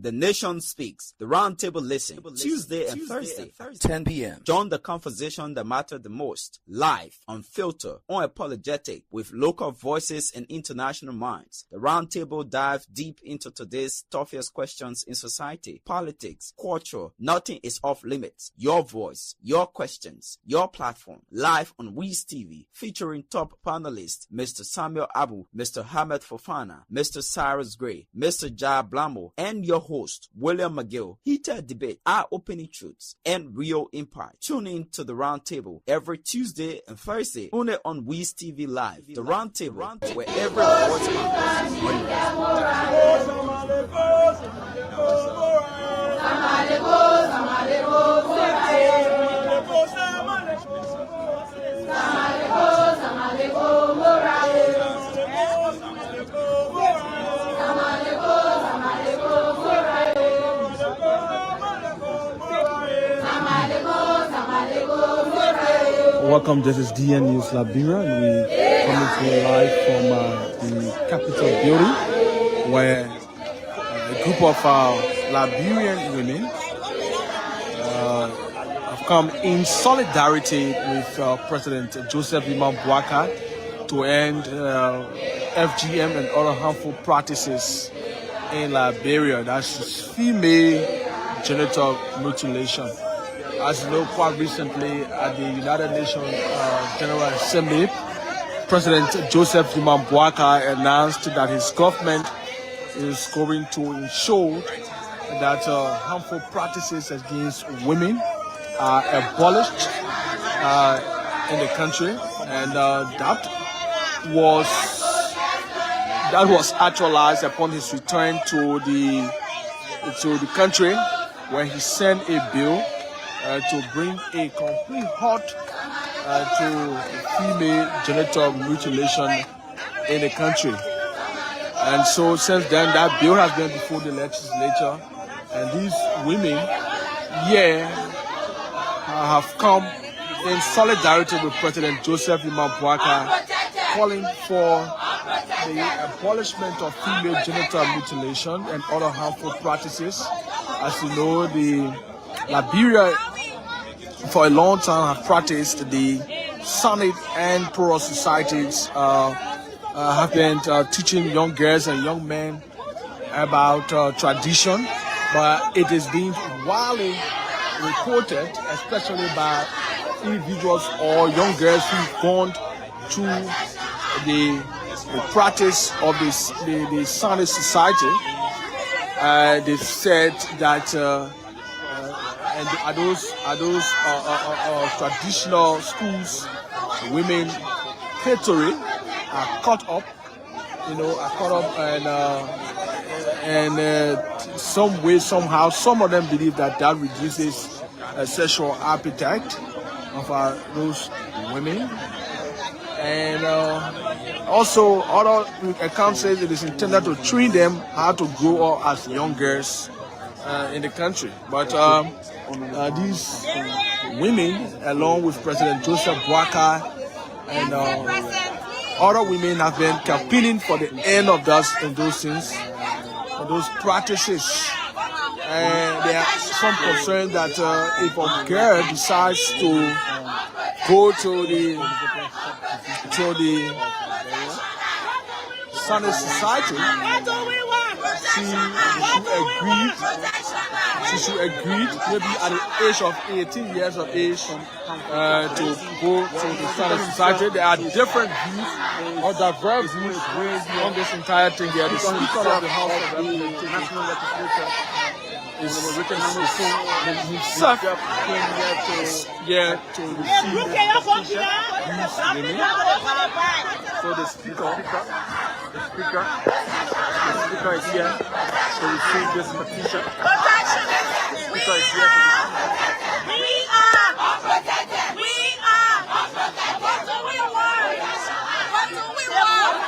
The Nation Speaks, the Roundtable Listen, Tuesday and Thursday, 10 p.m. Join the conversation that matter the most, live, unfiltered, unapologetic, with local voices and international minds. The Roundtable dive deep into today's toughest questions in society, politics, culture. Nothing is off limits. Your voice, your questions, your platform. Live on Wiz TV, featuring top panelists, Mr. Samuel Abu, Mr. Hamed Fofana, Mr. Cyrus Gray, Mr. Jai Blamo, and your host, William McGill. Heated debate, eye-opening truths, and real impact. Tune in to the Roundtable every Tuesday and Thursday, only on Wiz TV Live. The Roundtable, where every voice Welcome, this is DN News Liberia, and we coming to you live from the Capitol building, where a group of Liberian women have come in solidarity with President Joseph Liman Boakai to end FGM and other harmful practices in Liberia. That's female genital mutilation. As you know, quite recently at the United Nations General Assembly, President Joseph Liman Boakai announced that his government is going to ensure that harmful practices against women are abolished in the country, and that was actualized upon his return to the country, where he sent a bill to bring a complete halt to female genital mutilation in the country. And so since then, that bill has been before the legislature, and these women here have come in solidarity with President Joseph Liman Boakai, calling for the abolishment of female genital mutilation and other harmful practices. As you know, the Liberia for a long time have practiced the solid and plural societies, have been teaching young girls and young men about tradition, but it is being widely reported, especially by individuals or young girls who've gone through the practice of the solid society. They've said that and at those traditional schools, women catering are caught up, and some way, somehow, some of them believe that reduces sexual appetite of those women. And also, other accounts say it is intended to train them how to grow up as young girls in the country. But these women, along with President Joseph Boakai and other women, have been campaigning for the end of those things, of those practices. And there are some concern that if a girl decides to go to the Sunday society, she should agree maybe at the age of 18 years of age to go to the Sunday society. There are different views or diverse views on this entire thing here. The Speaker of the House of Representatives is written himself here to receive the petition. So the speaker is here to receive this petition. The speaker is here to receive. We are unprotected. We are unprotected. What do we want? What do we want?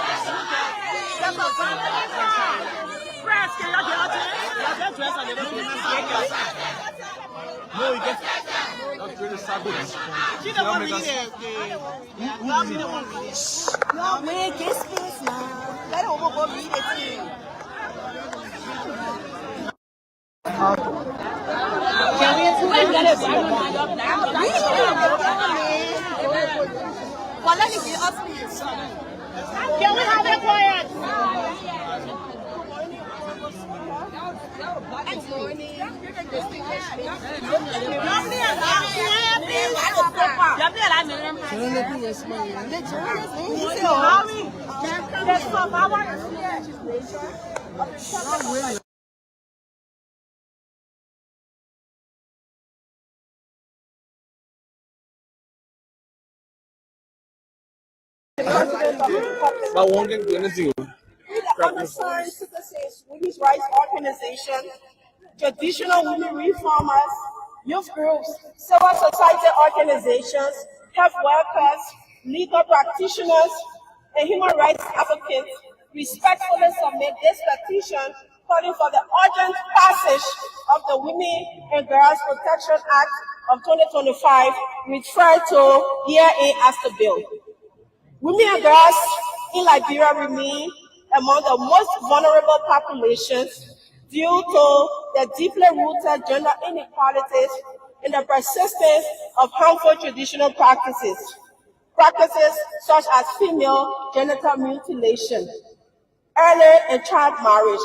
Press, can you get it? No, you get not really savage. No, we get space now. Let him go read it. Can we have it quiet? Concerned citizens, women's rights organizations, traditional women reformers, youth groups, civil society organizations, health workers, legal practitioners, and human rights advocates respectfully submit this petition calling for the urgent passage of the Women and Girls Protection Act of 2025, referred to herein as the bill. Women and girls in Liberia remain among the most vulnerable populations due to the deeply rooted gender inequalities and the persistence of harmful traditional practices such as female genital mutilation, early and child marriage,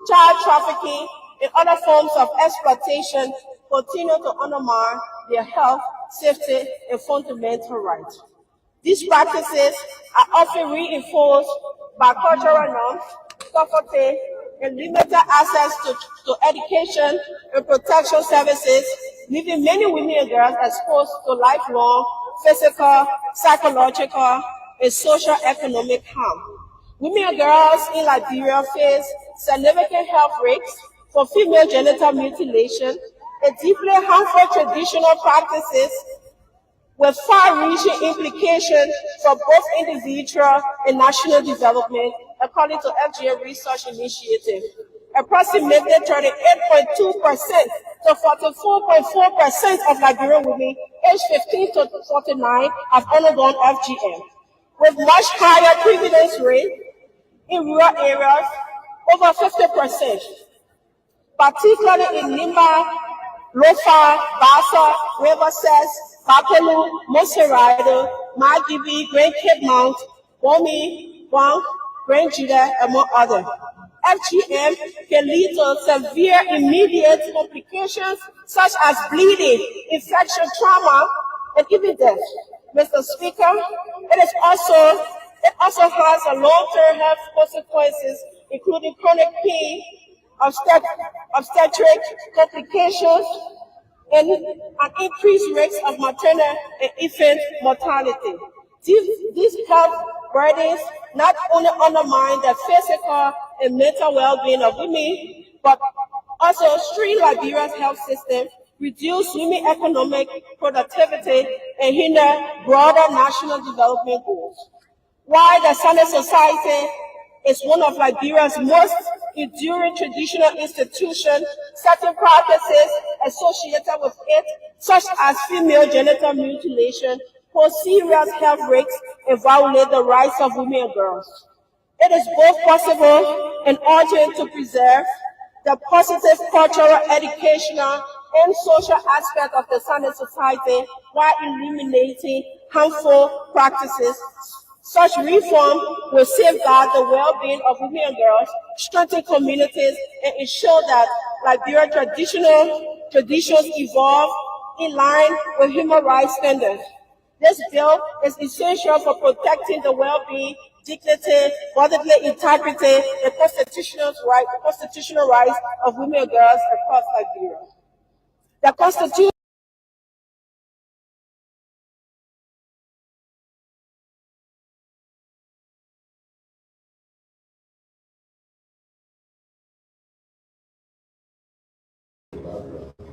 child trafficking, and other forms of exploitation continue to undermine their health, safety, and fundamental rights. These practices are often reinforced by cultural norms, poverty, and limited access to education and protection services, leaving many women and girls exposed to lifelong physical, psychological, and socio-economic harm. Women and girls in Liberia face significant health risks for female genital mutilation and deeply harmful traditional practices with far-reaching implications for both individual and national development, according to FGM Research Initiative. Approximately 38.2% to 44.4% of Liberian women aged 15 to 49 have undergone FGM, with much higher prevalence rate in rural areas, over 50%, particularly in Nimba, Lofa, Bassa, Riverside, Bapelu, Monserrado, Magibi, Grand Cape Mount, Bomi, Wang, Grand Judah, among others. FGM can lead to severe immediate complications such as bleeding, infection, trauma, and even death. Mr. Speaker, it also has a long-term health consequences, including chronic pain, obstetric complications, and an increased rates of maternal and infant mortality. These health burdens not only undermine the physical and mental well-being of women, but also strain Liberia's health system, reduce women economic productivity, and hinder broader national development goals. While the Sunday Society is one of Liberia's most enduring traditional institutions, certain practices associated with it, such as female genital mutilation, pose serious health risks and violate the rights of women and girls. It is both possible and urgent to preserve the positive cultural, educational, and social aspect of the Sunday Society while eliminating harmful practices. Such reform will safeguard the well-being of women and girls, strengthen communities, and ensure that Liberian traditions evolve in line with human rights standards. This bill is essential for protecting the well-being, dignity, bodily integrity, and constitutional rights of women and girls across Liberia. The Constitution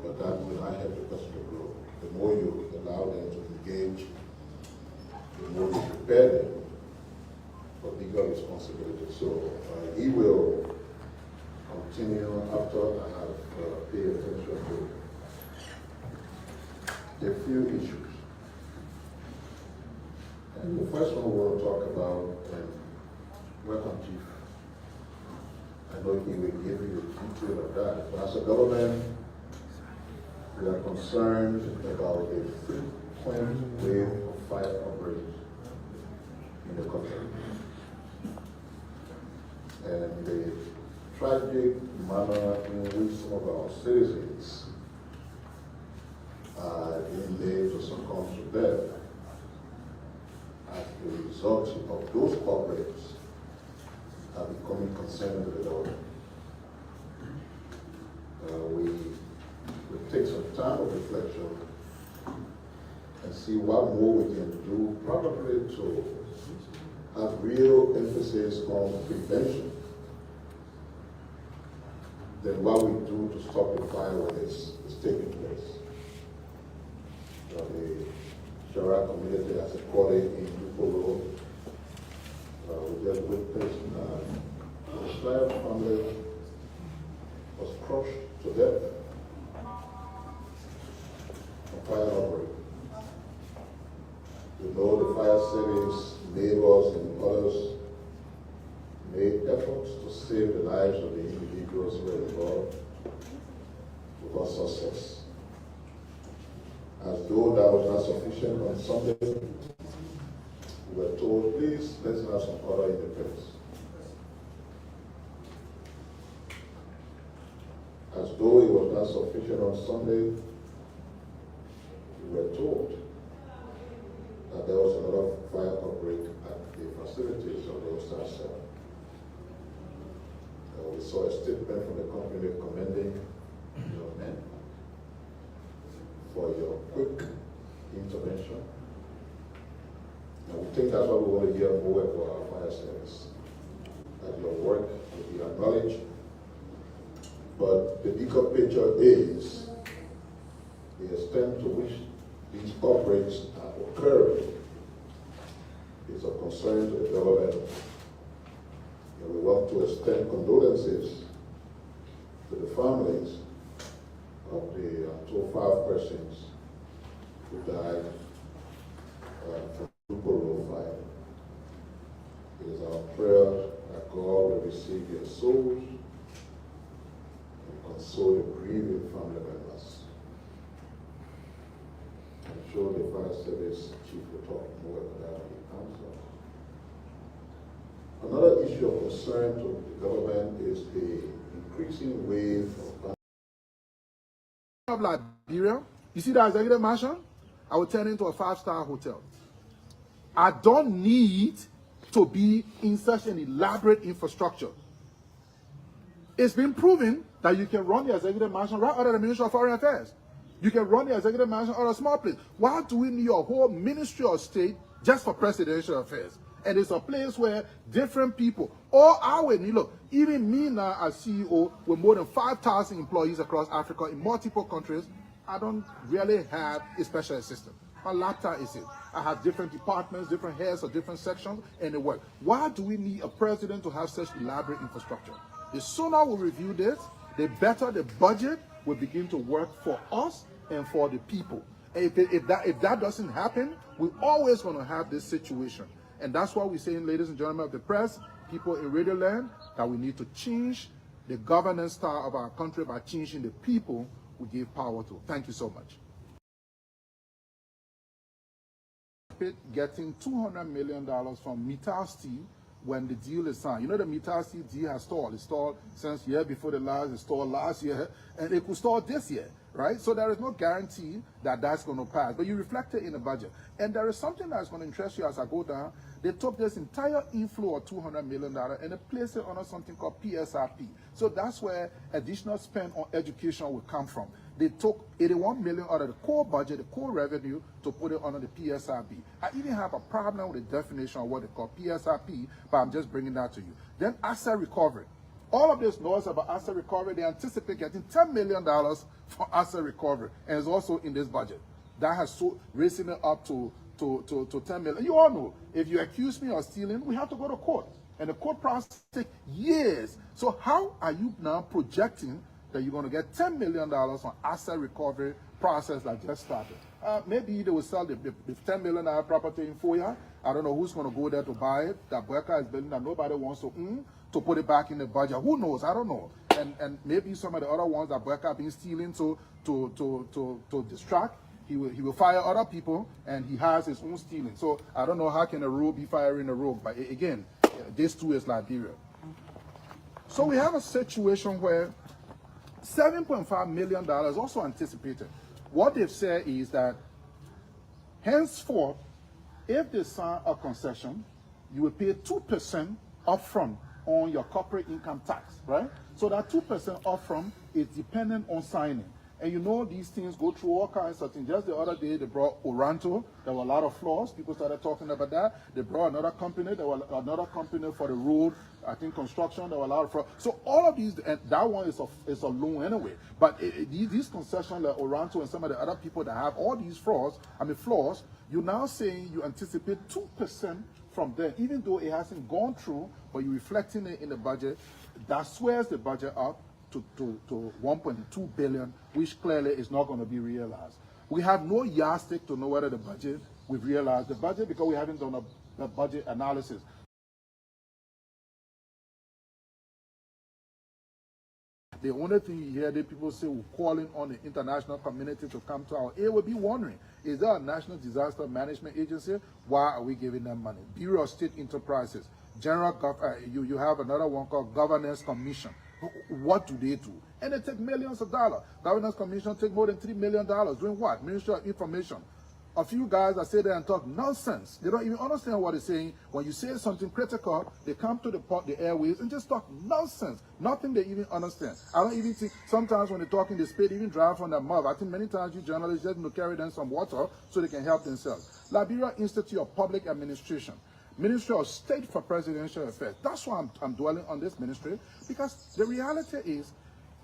but that will not help the person to grow. The more you allow them to engage, the more you prepare them for bigger responsibilities. So he will continue after I have paid attention to a few issues. And the first one we want to talk about, welcome Chief. I know he will give you the detail of that. But as a government, We are concerned about the frequent wave of fire outbreaks in the country and the tragic manner in which some of our citizens are being laid to succumb to death as a result of those outbreaks are becoming concerned with the government. We will take some time of reflection and see what more we can do, probably to have real emphasis on prevention than what we do to stop the fire when it's taking place. The Shara community has a colleague in Dupolo. We just witnessed the entire family was crushed to death from fire outbreak. You know, the fire service, neighbors, and others made efforts to save the lives of the individuals who were involved without success. As though that was not sufficient, on Sunday, we were told, please, let's have some order in the place. As though it was not sufficient on Sunday, we were told that there was another fire outbreak at the facilities of the Star Center. We saw a statement from the company commending your men for your quick intervention. And we think that's what we want to hear more about our fire service, that your work will be acknowledged. But the bigger picture is the extent to which these outbreaks are occurring is of concern to the government. And we want to extend condolences to the families of the 5 persons who died from Dupolo fire. It is our prayer that God will receive their souls and console the grieving family members. I'm sure the fire service chief will talk more about that in council. Another issue of concern to the government is the increasing wave of Liberia. You see that executive mansion? I will turn into a 5-star hotel. I don't need to be in such an elaborate infrastructure. It's been proven that you can run the executive mansion right out of the Ministry of Foreign Affairs. You can run the executive mansion out of a small place. Why do we need a whole Ministry of State just for presidential affairs? And it's a place where different people, all our, look, even me now as CEO with more than 5,000 employees across Africa in multiple countries, I don't really have a special assistant. My laptop is it. I have different departments, different heads of different sections, and they work. Why do we need a president to have such elaborate infrastructure? The sooner we review this, the better the budget will begin to work for us and for the people. And if that doesn't happen, we're always going to have this situation. And that's why we're saying, ladies and gentlemen of the press, people in Radio Land, that we need to change the governance style of our country by changing the people we give power to. Thank you so much. Getting $200 million from Mittal Steel when the deal is signed. You know the Mittal Steel deal has stalled. It stalled since year before the last, it stalled last year, and it could stall this year, right? So there is no guarantee that that's going to pass, but you reflect it in the budget. And there is something that's going to interest you as I go down. They took this entire inflow of $200 million and they placed it under something called PSRP. So that's where additional spend on education will come from. They took 81 million out of the core budget, the core revenue, to put it under the PSRP. I even have a problem with the definition of what they call PSRP, but I'm just bringing that to you. Then asset recovery. All of this noise about asset recovery, they anticipate getting $10 million for asset recovery, and it's also in this budget. That has raising it up to 10 million. You all know, if you accuse me of stealing, we have to go to court. And the court process takes years. So how are you now projecting that you're going to get $10 million on asset recovery process that just started? Maybe they will sell the $10 million property in 4 years, I don't know who's going to go there to buy it. That Boyka is building that nobody wants to put it back in the budget. Who knows? I don't know. And maybe some of the other ones that Boyka been stealing to distract. He will fire other people, and he has his own stealing. So I don't know how can a rogue be firing a rogue. But again, this too is Liberia. So we have a situation where $7.5 million is also anticipated. What they've said is that henceforth, if they sign a concession, you will pay 2% upfront on your corporate income tax, right? So that 2% upfront is dependent on signing. And you know these things go through all kinds of things. Just the other day, they brought Oranto. There were a lot of flaws. People started talking about that. They brought another company. There was another company for the road, I think construction. There were a lot of fraud. So all of these, and that one is a loan anyway. But these concessions like Oranto and some of the other people that have all these flaws, you're now saying you anticipate 2% from them, even though it hasn't gone through, but you're reflecting it in the budget. That swears the budget up to 1.2 billion, which clearly is not going to be realized. We have no yardstick to know whether we've realized the budget because we haven't done a budget analysis. The only thing you hear that people say we're calling on the international community to come to our aid will be wondering, is there a National Disaster Management Agency? Why are we giving them money? Bureau of State Enterprises, you have another one called Governance Commission. What do they do? And they take millions of dollars. Governance Commission take more than $3 million. Doing what? Ministry of Information. A few guys that say there and talk nonsense. They don't even understand what they're saying. When you say something critical, they come to the airwaves and just talk nonsense. Nothing they even understand. I don't even think, sometimes when they talk in the speed, even drive from their mouth. I think many times you journalists just carry them some water so they can help themselves. Liberia Institute of Public Administration. Ministry of State for Presidential Affairs. That's why I'm dwelling on this ministry, because the reality is,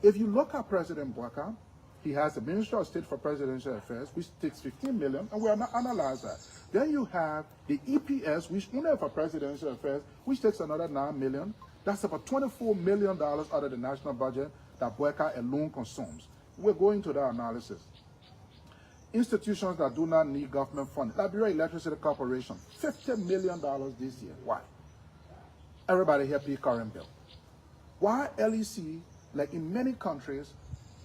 if you look at President Boyka, he has the Ministry of State for Presidential Affairs, which takes 15 million, and we are not analyze that. Then you have the EPS, which only for Presidential Affairs, which takes another 9 million. That's about $24 million out of the national budget that Boyka alone consumes. We're going to that analysis. Institutions that do not need government funding. Liberia Electricity Corporation, $50 million this year. Why? Everybody here pay current bill. Why LEC, like in many countries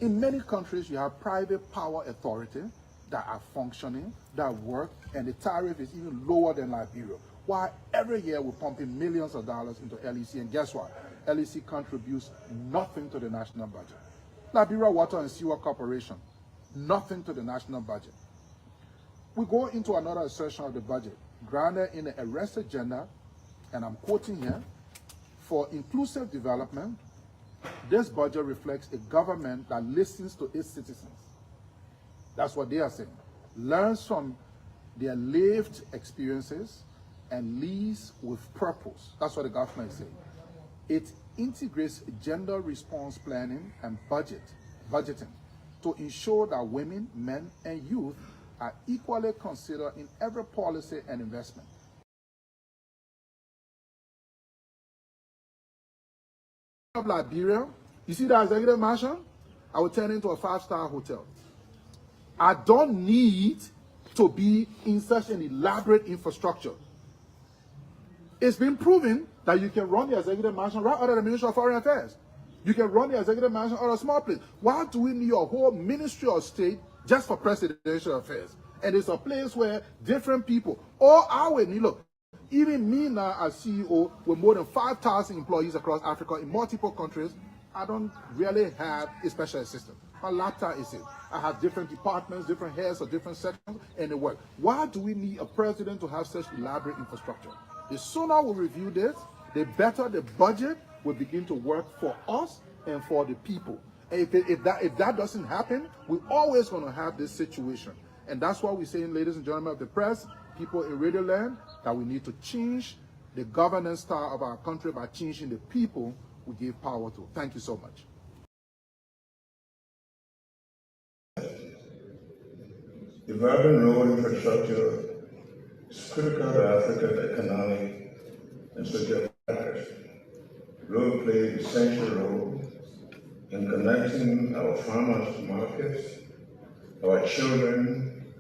you have private power authority that are functioning, that work, and the tariff is even lower than Liberia. Why every year we're pumping millions of dollars into LEC, and guess what? LEC contributes nothing to the national budget. Liberia Water and Sewer Corporation, nothing to the national budget. We go into another section of the budget, grounded in the arrest agenda, and I'm quoting here, for inclusive development. This budget reflects a government that listens to its citizens. That's what they are saying. Learns from their lived experiences and leads with purpose. That's what the government is saying. It integrates gender response planning and budgeting to ensure that women, men, and youth are equally considered in every policy and investment. Of Liberia, you see that executive mansion? I will turn into a 5-star hotel. I don't need to be in such an elaborate infrastructure. It's been proven that you can run the executive mansion right out of the Ministry of Foreign Affairs. You can run the executive mansion out of a small place. Why do we need a whole Ministry of State just for presidential affairs? And it's a place where different people, all our need, look, even me now as CEO with more than 5,000 employees across Africa in multiple countries, I don't really have a special assistant. My laptop is it. I have different departments, different heads of different sections, and they work. Why do we need a president to have such elaborate infrastructure? The sooner we review this, the better the budget will begin to work for us and for the people. And if that doesn't happen, we're always going to have this situation. And that's why we're saying, ladies and gentlemen of the press, people in Radio Land, that we need to change the governance style of our country by changing the people we give power to. Thank you so much. Developing road infrastructure is critical to Africa's economic and social factors. Road plays an essential role in connecting our farmers to markets, our children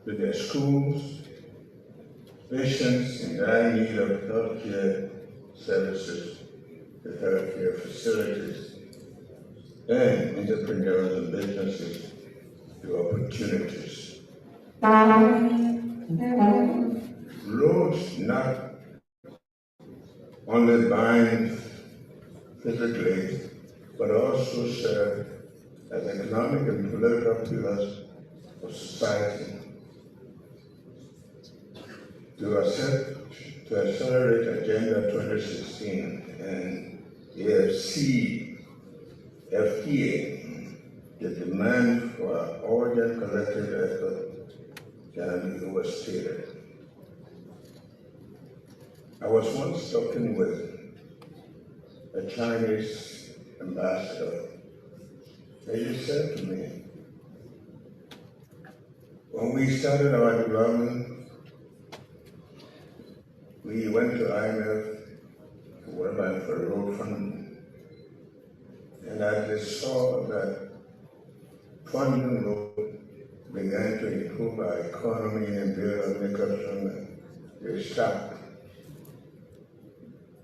with their schools, patients in dire need of healthcare services, the healthcare facilities, and entrepreneurs and businesses to opportunities. Roads not only bind physically, but also serve as economic and political pillars of society. To accelerate Agenda 2016 and FTA, the demand for urgent collective effort can be overstated. I was once talking with a Chinese ambassador, and he said to me, when we started our development, we went to IMF to work on for road funding, and as they saw that funding road began to improve our economy and build up infrastructure, they stopped.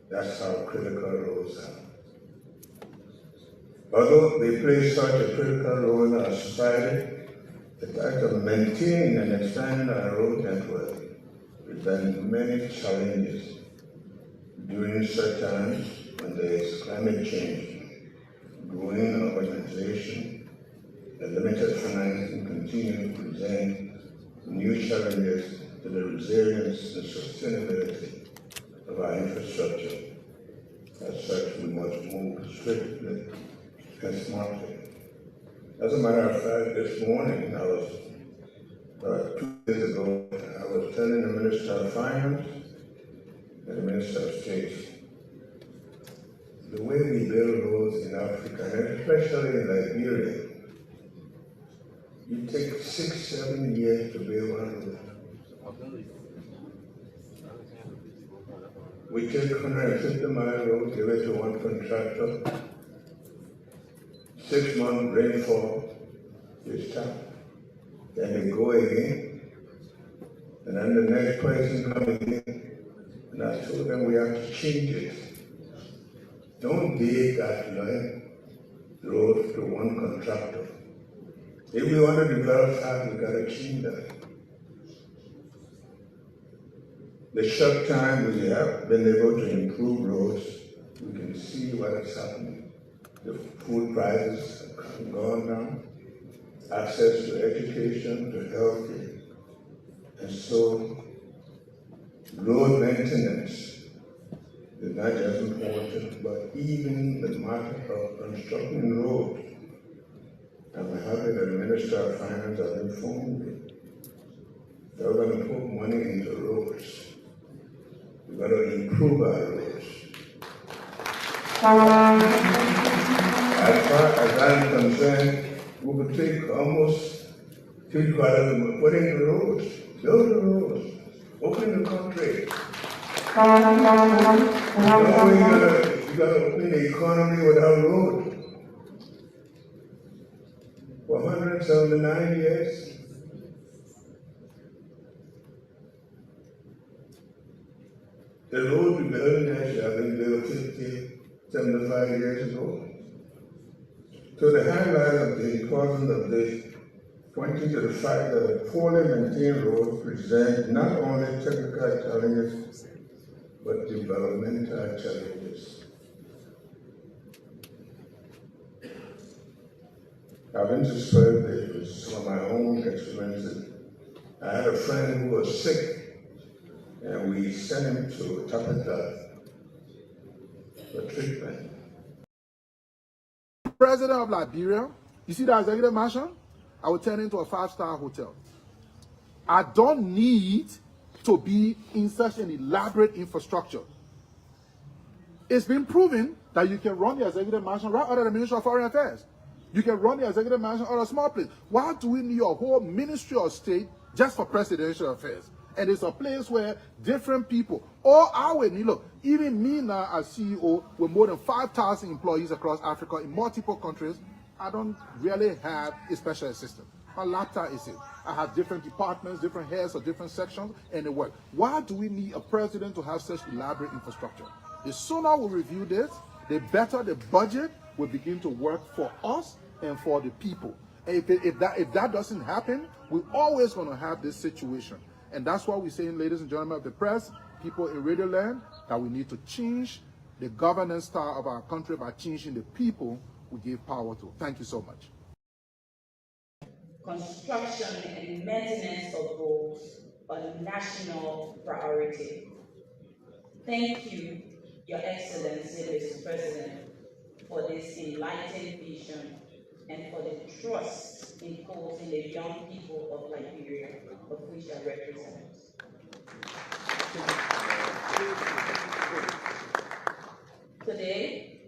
That's how critical roads are. Although they play such a critical role in our society, the fact of maintaining and expanding our road network presents many challenges during such times when there is climate change, growing urbanization, and limited financing continue to present new challenges to the resilience and sustainability of our infrastructure. As such, we must move swiftly and smartly. As a matter of fact, this morning, 2 days ago, I was telling the Minister of Finance and the Minister of State, the way we build roads in Africa, and especially in Liberia, you take 6-7 years to build one road. We take 150-mile road, give it to one contractor, 6 months rainfall, you stop. Then they go again, and then the next person comes again. And I told them we have to change it. Don't dig that road to one contractor. If we want to develop that, we got to change that. The short time we have been able to improve roads, we can see what is happening. The food prices have gone down, access to education, to healthcare. And so, road maintenance is not just important, but even the matter of constructing roads. I'm happy that the Minister of Finance has informed me that we're going to put money into roads. We've got to improve our roads. As far as I'm concerned, we would take almost 3/4 put in the roads, build the roads, open the country. You got to open the economy without roads. For 179 years, the road we built in Asia have been built 50, 75 years ago. So the highlight of the importance of this, pointing to the fact that poorly maintained roads present not only technical challenges, but developmental challenges. I've been to serve with some of my own experiences. I had a friend who was sick, and we sent him to Tapata for treatment. President of Liberia, you see that executive mansion? I will turn into a 5-star hotel. I don't need to be in such an elaborate infrastructure. It's been proven that you can run the executive mansion right out of the Ministry of Foreign Affairs. You can run the executive mansion out of a small place. Why do we need a whole Ministry of State just for presidential affairs? And it's a place where different people, all our, look, even me now as CEO with more than 5,000 employees across Africa in multiple countries, I don't really have a special assistant. My laptop is it. I have different departments, different heads of different sections, and they work. Why do we need a president to have such elaborate infrastructure? The sooner we review this, the better the budget will begin to work for us and for the people. And if that doesn't happen, we're always going to have this situation. And that's why we're saying, ladies and gentlemen of the press, people in Radio Land, that we need to change the governance style of our country by changing the people we give power to. Thank you so much. Construction and maintenance of roads are a national priority. Thank you, Your Excellency, Mr. President, for this enlightened vision and for the trust imposed in the young people of Liberia, of which I represent. Today,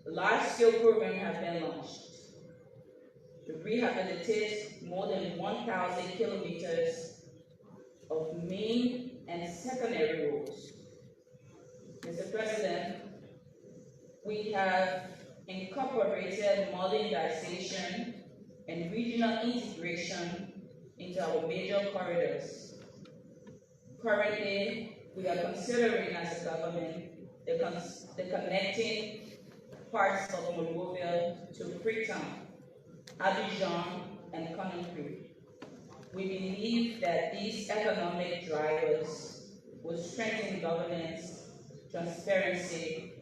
large-scale programs have been launched to rehabilitate more than 1,000 kilometers of main and secondary roads. Mr. President, we have incorporated modernization and regional integration into our major corridors. Currently, we are considering as a government the connecting parts of Monrovia to Freetown, Abidjan, and Conakry. We believe that these economic drivers will strengthen governance, transparency,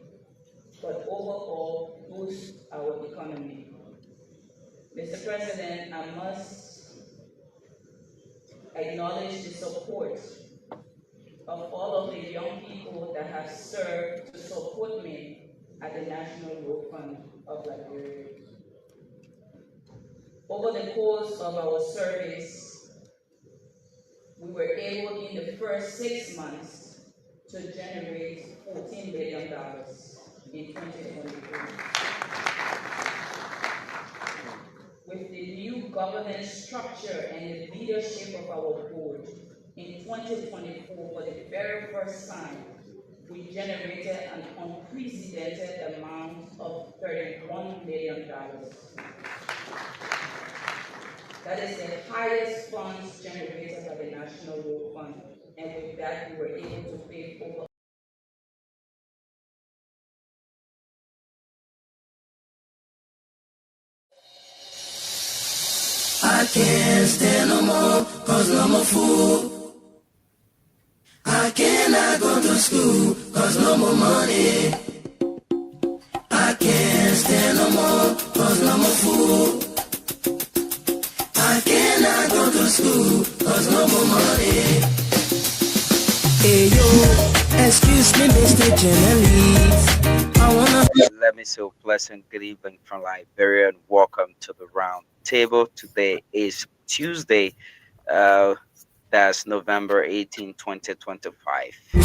but overall boost our economy. Mr. President, I must acknowledge the support of all of the young people that have served to support me at the National Road Fund of Liberia. Over the course of our service, we were able in the first 6 months to generate $14 billion in 2023. With the new governance structure and the leadership of our board, in 2024, for the very first time, we generated an unprecedented amount of $31 million. That is the highest funds generated by the National Road Fund, and with that, we were able to pay over I can't stand no more, cause I'm a fool. I cannot go to school, cause no more money. I can't stand no more, cause I'm a fool. I cannot go to school, cause no more money. Hey yo, excuse me, Mr. Genevieve. I wanna... Let me say a pleasant good evening from Liberia and welcome to the round table. Today is Tuesday, that's November 18, 2025. And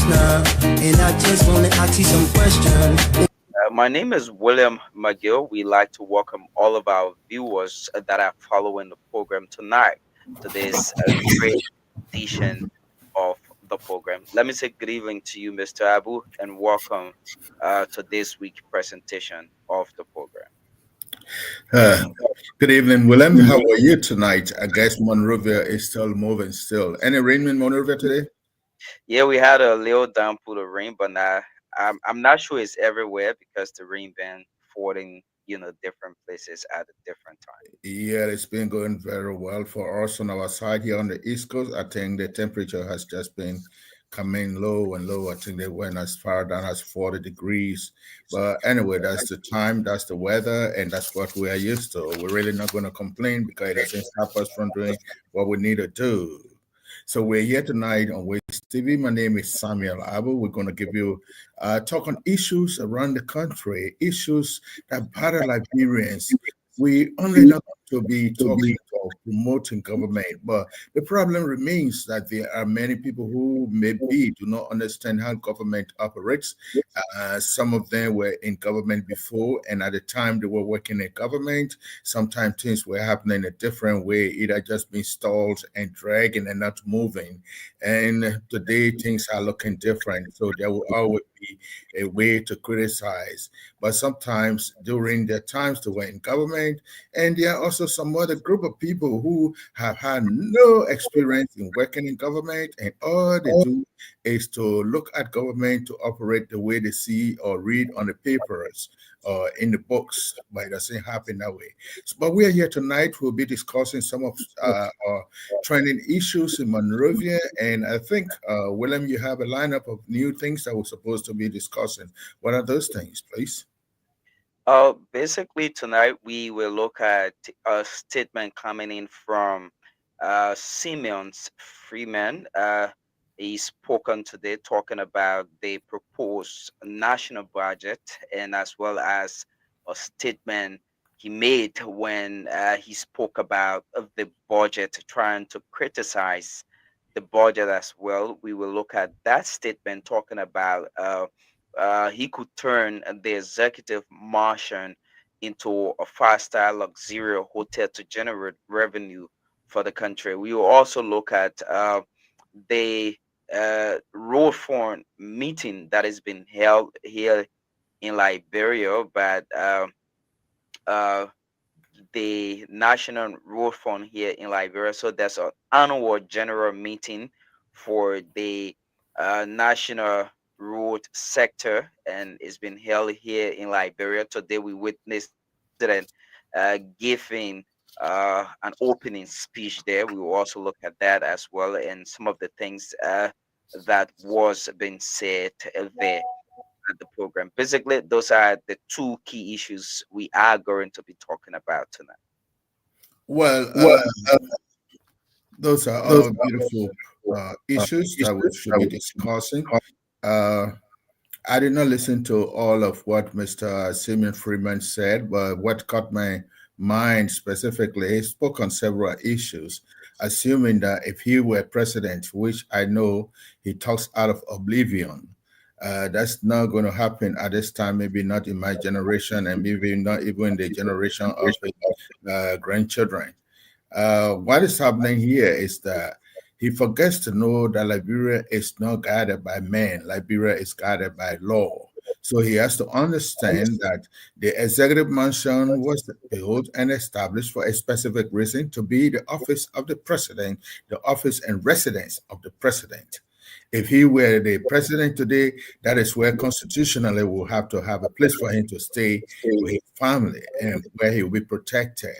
I just want to ask you some questions. My name is William McGill. We like to welcome all of our viewers that are following the program tonight to this great edition of the program. Let me say good evening to you, Mr. Abu, and welcome to this week's presentation of the program. Good evening, Willem. How are you tonight? I guess Monrovia is still moving still. Any rain in Monrovia today? Yeah, we had a little downpour of rain, but now I'm not sure it's everywhere because the rain been falling, different places at a different time. Yeah, it's been going very well for us on our side here on the East Coast. I think the temperature has just been coming low and low. I think they went as far down as 40 degrees. But anyway, that's the time, that's the weather, and that's what we are used to. We're really not going to complain because it doesn't stop us from doing what we need to do. So we're here tonight on Waste TV. My name is Samuel Abu. We're going to give you talk on issues around the country, issues that bother Liberians. We only not to be talking or promoting government, but the problem remains that there are many people who maybe do not understand how government operates. Some of them were in government before, and at the time they were working in government, sometimes things were happening a different way, either just being stalled and dragging and not moving. And today things are looking different, so there will always be a way to criticize. But sometimes during the times they were in government, and there are also some other group of people who have had no experience in working in government, and all they do is to look at government to operate the way they see or read on the papers or in the books, but it doesn't happen that way. But we are here tonight. We'll be discussing some of our trending issues in Monrovia, and I think, William, you have a lineup of new things that we're supposed to be discussing. What are those things, please? Basically, tonight we will look at a statement coming in from Simeon Freeman. He's spoken today talking about the proposed national budget, and as well as a statement he made when he spoke about the budget, trying to criticize the budget as well. We will look at that statement talking about he could turn the executive mansion into a five-star luxury hotel to generate revenue for the country. We will also look at the road front meeting that has been held here in Liberia, but the National Road Fund here in Liberia. So there's an annual general meeting for the national road sector, and it's been held here in Liberia. Today we witnessed President giving an opening speech there. We will also look at that as well, and some of the things that was being said there at the program. Basically, those are the two key issues we are going to be talking about tonight. Well, those are all beautiful issues that we should be discussing. I did not listen to all of what Mr. Simeon Freeman said, but what caught my mind specifically, he spoke on several issues, assuming that if he were president, which I know he talks out of oblivion, that's not going to happen at this time, maybe not in my generation, and maybe not even the generation of his grandchildren. What is happening here is that he forgets to know that Liberia is not guided by men. Liberia is guided by law. So he has to understand that the executive mansion was built and established for a specific reason, to be the office of the president, the office and residence of the president. If he were the president today, that is where constitutionally we'll have to have a place for him to stay with his family and where he will be protected.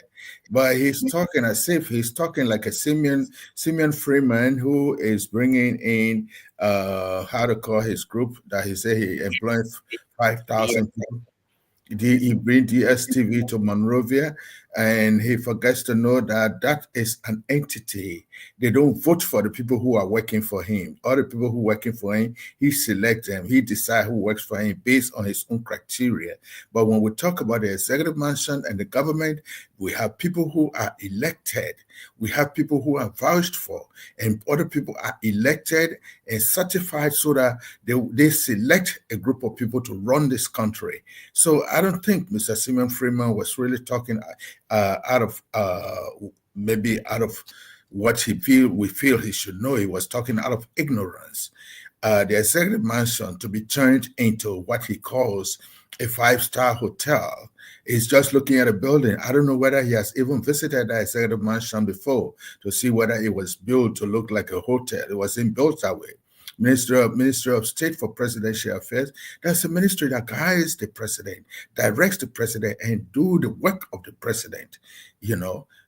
But he's talking as if he's talking like a Simeon Freeman, who is bringing in how to call his group that he said he employs 5,000 people. He brings DSTV to Monrovia, and he forgets to know that that is an entity. They don't vote for the people who are working for him. All the people who are working for him, he selects them. He decides who works for him based on his own criteria. But when we talk about the executive mansion and the government, we have people who are elected. We have people who are vouched for, and other people are elected and certified so that they select a group of people to run this country. So I don't think Mr. Simeon Freeman was really talking out of what we feel he should know. He was talking out of ignorance. The executive mansion to be turned into what he calls a five-star hotel is just looking at a building. I don't know whether he has even visited the executive mansion before to see whether it was built to look like a hotel. It wasn't built that way. Minister of State for Presidential Affairs, that's a ministry that guides the president, directs the president, and do the work of the president,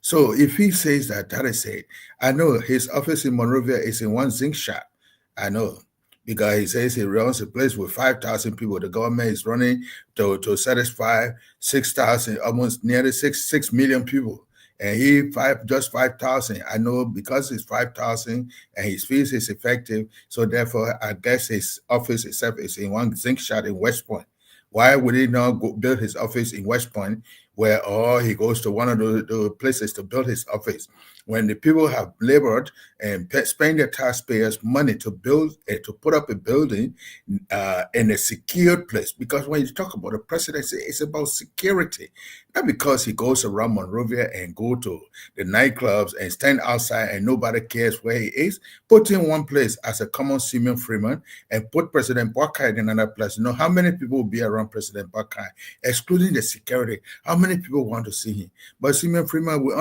So if he says that is it. I know his office in Monrovia is in one zinc shop. I know, because he says he runs a place with 5,000 people. The government is running to satisfy 6,000, almost nearly 6 million people. And he just 5,000. I know because it's 5,000 and his fees is effective. So therefore, I guess his office itself is in one zinc shot in West Point. Why would he not build his office in West Point, where he goes to one of the places to build his office? when the people have labored and spent their taxpayers' money to build, to put up a building in a secured place. Because when you talk about the presidency, it's about security. Not because he goes around Monrovia and go to the nightclubs and stand outside and nobody cares where he is. Put him one place as a common Simeon Freeman and put President Boakai in another place. You know how many people will be around President Boakai, excluding the security? How many people want to see him? But Simeon Freeman, we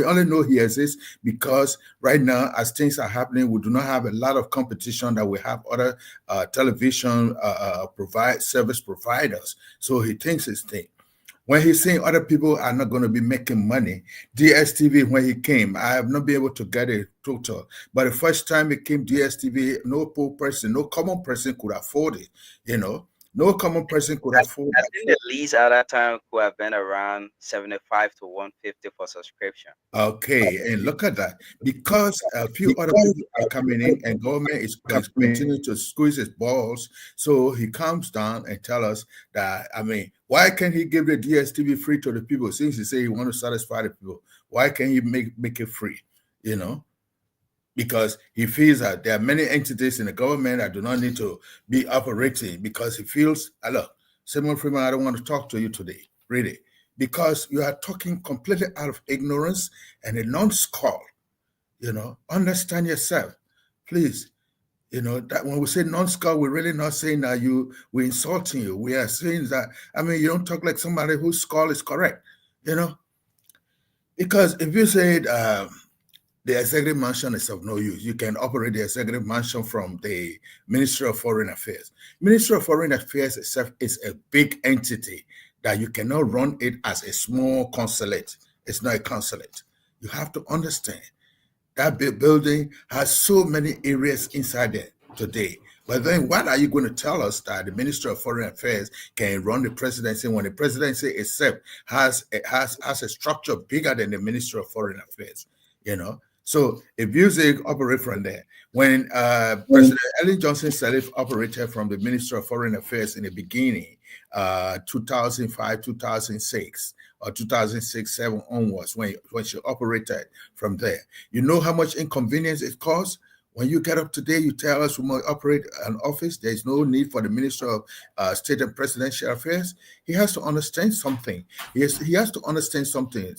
only know he exists because right now, as things are happening, we do not have a lot of competition that we have other television service providers. So he thinks it's thing. When he's saying other people are not going to be making money, DSTV, when he came, I have not been able to get a total. But the first time it came, DSTV, no poor person, no common person could afford it, you know. No common person could afford it. I think the least at that time could have been around 75 to 150 for subscription. Okay, and look at that. Because a few other people are coming in and government is continuing to squeeze his balls, so he comes down and tell us that, I mean, why can't he give the DSTV free to the people? Since he say he want to satisfy the people, why can't he make it free, you know? Because he feels that there are many entities in the government that do not need to be operating because he feels, look, Simeon Freeman, I don't want to talk to you today, really, because you are talking completely out of ignorance and a non-skull, you know, understand yourself, please. You know, that when we say non-skull, we're really not saying that we're insulting you. We are saying that, I mean, you don't talk like somebody whose skull is correct, you know, because if you said, the executive mansion is of no use. You can operate the executive mansion from the Ministry of Foreign Affairs. Ministry of Foreign Affairs itself is a big entity that you cannot run it as a small consulate. It's not a consulate. You have to understand that building has so many areas inside there today. But then what are you going to tell us that the Ministry of Foreign Affairs can run the presidency when the presidency itself has a structure bigger than the Ministry of Foreign Affairs, you know? So if music operate from there, when President Ellen Johnson Sirleaf operated from the Ministry of Foreign Affairs in the beginning, 2005, 2006, or 2006, 7 onwards, when she operated from there, you know how much inconvenience it caused? When you get up today, you tell us we must operate an office. There is no need for the Minister of State and Presidential Affairs. He has to understand something. He has to understand something.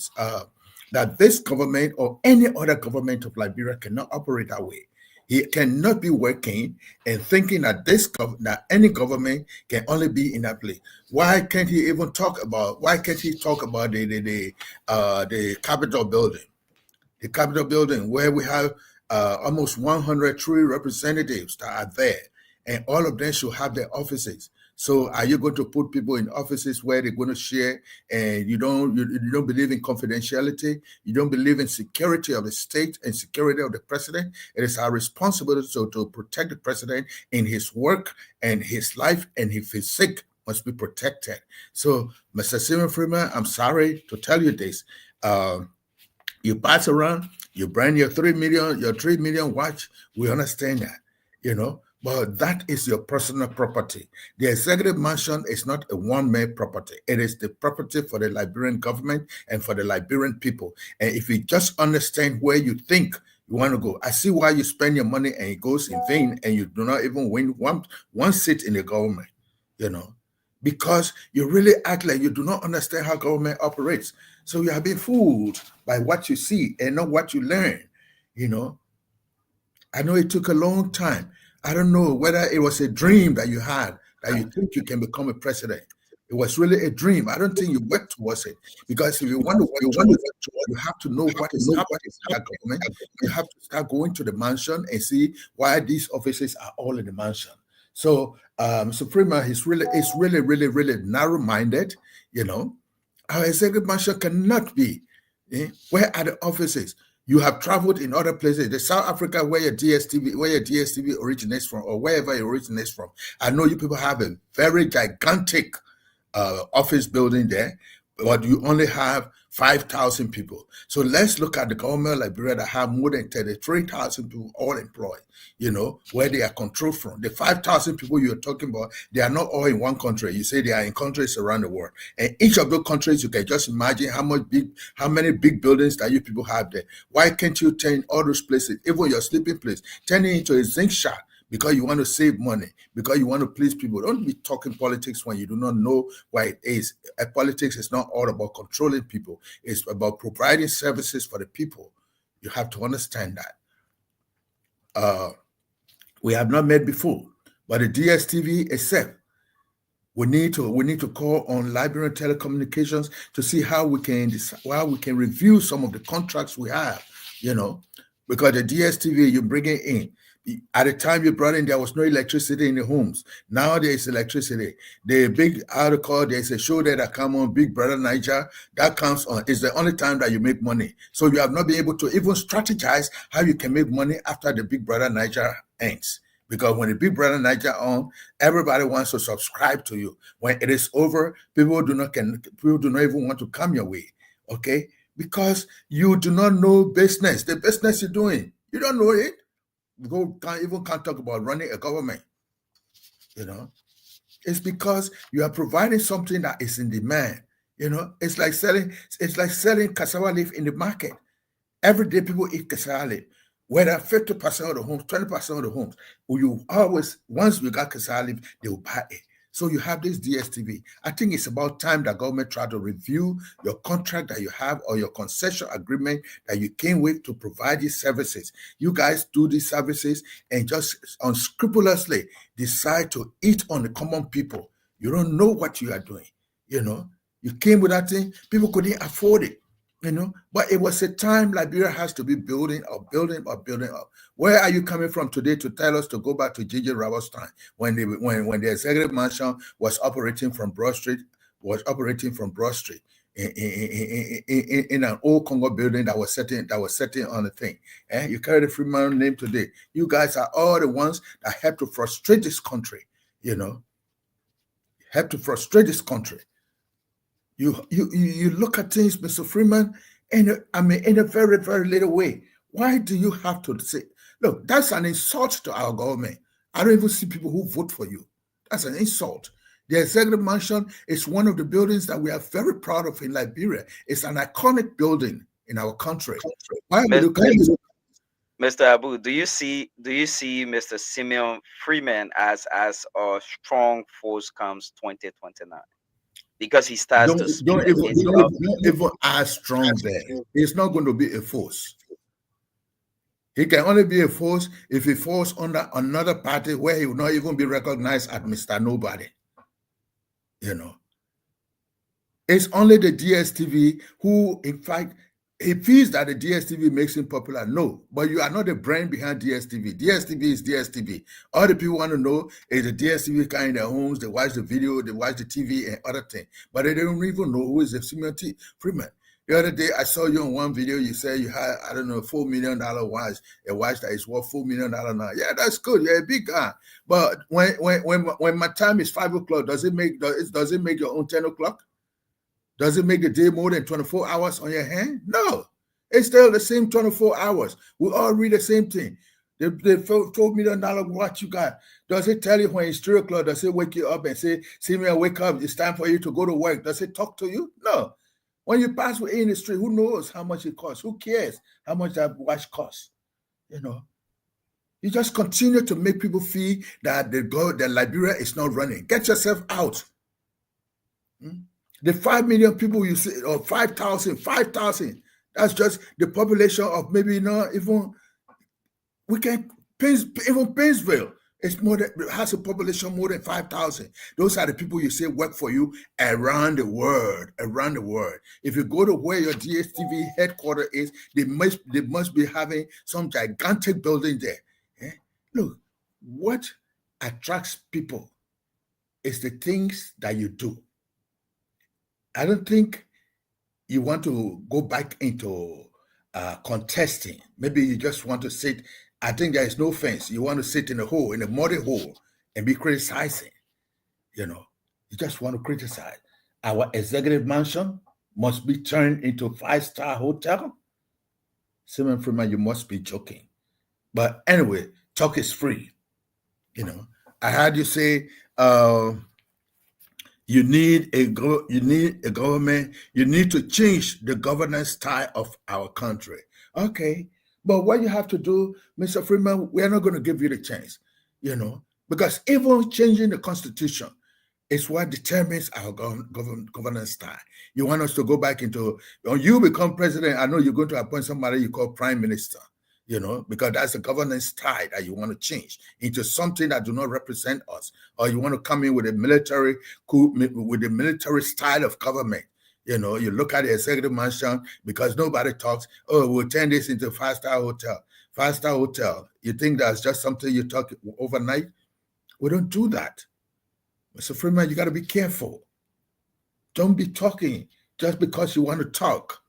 That this government or any other government of Liberia cannot operate that way. He cannot be working and thinking that that any government can only be in that place. Why can't he even talk about? Why can't he talk about the Capitol building? The Capitol building where we have almost 103 representatives that are there, and all of them should have their offices. So are you going to put people in offices where they're going to share and you don't believe in confidentiality? You don't believe in security of the state and security of the president? It is our responsibility to protect the president in his work and his life, and if he's sick, must be protected. So, Mr. Simeon Freeman, I'm sorry to tell you this. You pass around, you brand your 3 million watch. We understand that, you know. But that is your personal property. The executive mansion is not a one-man property. It is the property for the Liberian government and for the Liberian people. And if you just understand where you think you want to go, I see why you spend your money and it goes in vain and you do not even win one seat in the government, you know, because you really act like you do not understand how government operates. So you have been fooled by what you see and not what you learn, you know. I know it took a long time. I don't know whether it was a dream that you had, that you think you can become a president. It was really a dream. I don't think you worked towards it. Because if you want to work towards it, you have to know what is happening in that government. You have to start going to the mansion and see why these offices are all in the mansion. So Suprema is really narrow-minded, you know. Our executive mansion cannot be. Where are the offices? You have traveled in other places, the South Africa where your DSTV originates from, or wherever it originates from. I know you people have a very gigantic office building there, but you only have 5,000 people. So let's look at the government of Liberia that have more than 33,000 people all employed, where they are controlled from. The 5,000 people you're talking about, they are not all in one country. You say they are in countries around the world. And each of those countries, you can just imagine how many big buildings that you people have there. Why can't you turn all those places, even your sleeping place, turn it into a zinc shack? Because you want to save money, because you want to please people. Don't be talking politics when you do not know what it is. Politics is not all about controlling people. It's about providing services for the people. You have to understand that. We have not met before, but the DSTV itself, we need to call on Liberian Telecommunications to see how we can review some of the contracts we have, because the DSTV, you bring it in. At the time you brought in, there was no electricity in the homes. Now there is electricity. The big article, there's a show there that comes on, Big Brother Niger, that comes on. It's the only time that you make money. So you have not been able to even strategize how you can make money after the Big Brother Niger ends. Because when the Big Brother Niger on, everybody wants to subscribe to you. When it is over, people do not even want to come your way. Okay? Because you do not know business. The business you're doing, you don't know it. You can't talk about running a government. It's because you are providing something that is in demand. It's like selling cassava leaf in the market. Every day people eat cassava leaf. Whether 50% of the homes, 20% of the homes, once you got cassava leaf, they will buy it. So you have this DSTV. I think it's about time that government try to review your contract that you have or your concession agreement that you came with to provide these services. You guys do these services and just unscrupulously decide to eat on the common people. You don't know what you are doing. You came with that thing, people couldn't afford it. But it was a time Liberia has to be building up. Where are you coming from today to tell us to go back to J.J. Roberts' time when the executive mansion was operating from Broad Street, in an old Congo building that was sitting on the thing. You carry the Freeman name today. You guys are all the ones that help to frustrate this country. Help to frustrate this country. You look at things, Mr. Freeman, in a very, very little way. Why do you have to say, look, that's an insult to our government. I don't even see people who vote for you. That's an insult. The executive mansion is one of the buildings that we are very proud of in Liberia. It's an iconic building in our country. Mr. Abu, do you see Mr. Simeon Freeman as a strong force comes 2029? Because he starts to speak. Don't even as strong there. He's not going to be a force. He can only be a force if he falls under another party where he will not even be recognized as Mr. Nobody. It's only the DSTV who, in fact, he feels that the DSTV makes him popular. No, but you are not the brain behind DSTV. DSTV is DSTV. All the people want to know is the DSTV kind in their homes. They watch the video, they watch the TV and other things. But they don't even know who is the Simeon Freeman. The other day, I saw you on one video. You said you had, $4 million watch, a watch that is worth $4 million now. Yeah, that's good. You're a big guy. But when my time is 5 o'clock, does it make your own 10 o'clock? Does it make the day more than 24 hours on your hand? No. It's still the same 24 hours. We all read the same thing. The $4 million watch you got, does it tell you when it's 3 o'clock? Does it wake you up and say, Simeon, wake up, it's time for you to go to work? Does it talk to you? No. When you pass in the street, who knows how much it costs? Who cares how much that watch costs? You just continue to make people feel that the Liberia is not running. Get yourself out. The 5 million people you see, or 5,000, that's just the population of maybe not even, even Painesville has a population more than 5,000. Those are the people you say work for you around the world. If you go to where your DSTV headquarters is, they must be having some gigantic building there. Look, what attracts people is the things that you do. I don't think you want to go back into contesting. Maybe you just want to sit. I think there is no fence. You want to sit in a muddy hole and be criticizing. You just want to criticize. Our executive mansion, must be turned into 5-star hotel? Simon Freeman, you must be joking. But anyway, talk is free. I heard you say you need a government. You need to change the governance style of our country. Okay, but what you have to do, Mr. Freeman, we are not going to give you the chance. Because even changing the constitution is what determines our governance style. You want us to go back into, when you become president, I know you're going to appoint somebody you call prime minister, because that's the governance style that you want to change into something that do not represent us, or you want to come in with a military coup, with the military style of government. You look at the executive mansion, because nobody talks, oh, we'll turn this into 5-star hotel. 5-star hotel. You think that's just something you talk overnight? We don't do that. Mr. Freeman, you got to be careful. Don't be talking just because you want to talk.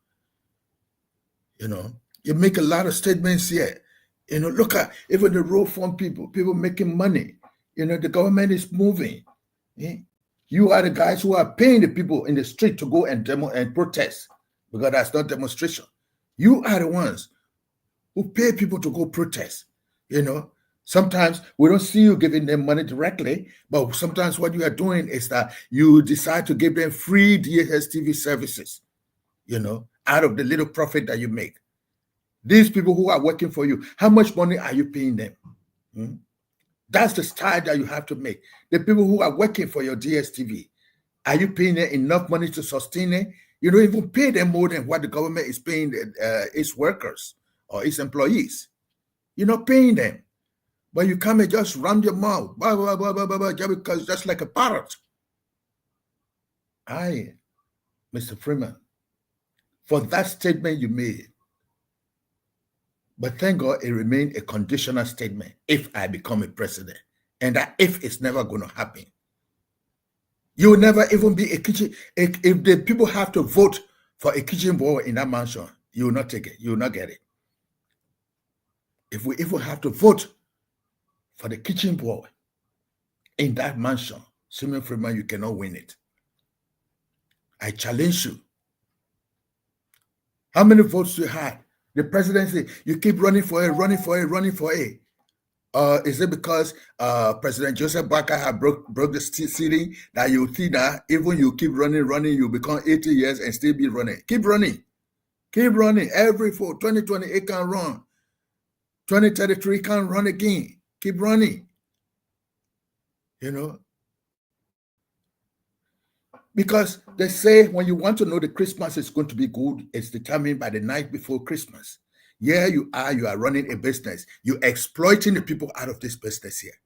You make a lot of statements here. Look at even the road fund people making money. The government is moving. You are the guys who are paying the people in the street to go and demo and protest, because that's not demonstration. You are the ones who pay people to go protest. Sometimes we don't see you giving them money directly, but sometimes what you are doing is that you decide to give them free DSTV services, out of the little profit that you make. These people who are working for you, how much money are you paying them? That's the style that you have to make. The people who are working for your DSTV, are you paying them enough money to sustain it? You don't even pay them more than what the government is paying its workers or its employees. You're not paying them. But you come and just run your mouth, blah, blah, blah, blah, blah, blah, just like a parrot. Mr. Freeman, for that statement you made, but thank God it remained a conditional statement, if I become a president, and that if it's never going to happen. You will never even be a kitchen, if the people have to vote for a kitchen boy in that mansion, you will not take it, you will not get it. If we even have to vote for the kitchen boy in that mansion, Simon Freeman, you cannot win it. I challenge you. How many votes you had? The presidency, you keep running for it. Is it because President Joseph Boakai had broke the ceiling that you see that even you keep running, you become 80 years and still be running? Keep running. Every 2020, it can run. 2033 can run again. Keep running, because they say when you want to know the Christmas is going to be good, it's determined by the night before Christmas. Yeah, you are running a business. You're exploiting the people out of this business here,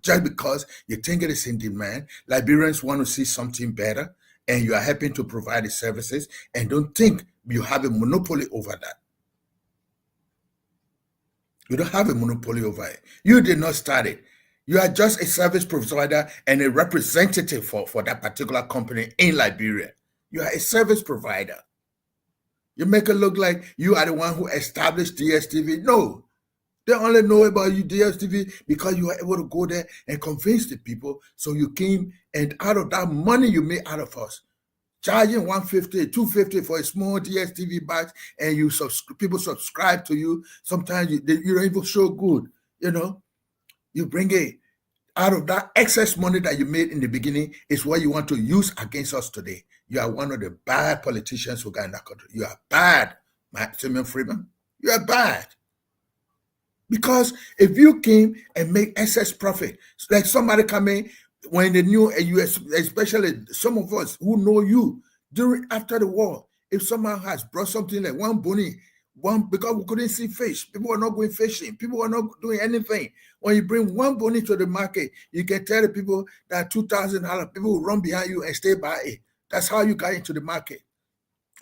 just because you think it is in demand. Liberians want to see something better, and you are helping to provide the services, and don't think you have a monopoly over that. You don't have a monopoly over it. You did not start it. You are just a service provider and a representative for that particular company in Liberia. You are a service provider. You make it look like you are the one who established DSTV. No, they only know about you, DSTV, because you were able to go there and convince the people. So you came, and out of that money you made out of us, charging $150, $250 for a small DSTV box, and people subscribe to you. Sometimes you don't even show good, You bring it out of that excess money that you made in the beginning is what you want to use against us today. You are one of the bad politicians who got in that country. You are bad, Simon Freeman. You are bad. Because if you came and make excess profit, like somebody come in, when the new US, especially some of us who know you after the war, if someone has brought something like because we couldn't see fish, people were not going fishing, people were not doing anything. When you bring one boni to the market, you can tell the people that $2,000, people will run behind you and stay by it. That's how you got into the market.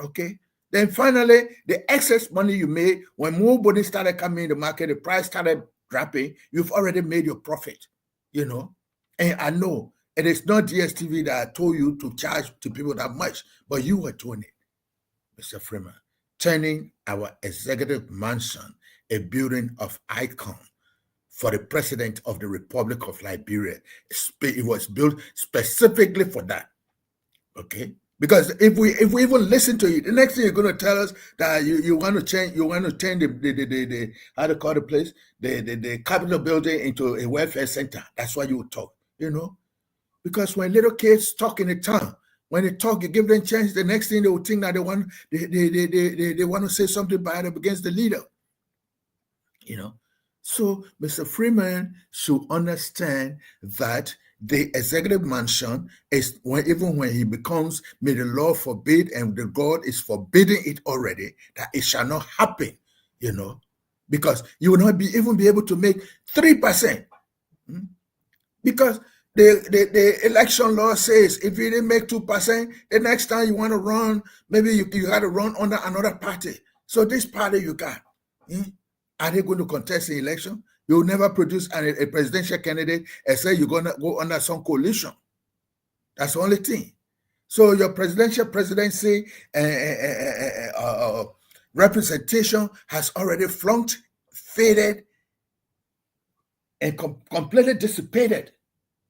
Okay. Then finally, the excess money you made, when more boni started coming in the market, the price started dropping, you've already made your profit, And I know it is not DSTV that told you to charge to people that much, but you were doing it, Mr. Freeman, turning our executive mansion a building of icon for the president of the Republic of Liberia. It was built specifically for that. Okay, Because if we even listen to you, the next thing you're going to tell us that you want to change the how to call the place, the Capitol building into a welfare center. That's why you would talk, because when little kids talk in the tongue, when they talk, you give them chance. The next thing they will think that they want to say something bad against the leader. So Mr. Freeman should understand that the executive mansion is even when he becomes, may the law forbid, and the God is forbidding it already, that it shall not happen, because you will not even be able to make 3%. Because the election law says if you didn't make 2%, the next time you want to run, maybe you got to run under another party. So this party you got, are they going to contest the election? You'll never produce a presidential candidate except you're going to go under some coalition. That's the only thing. So your presidency representation has already flunked, faded, and completely dissipated.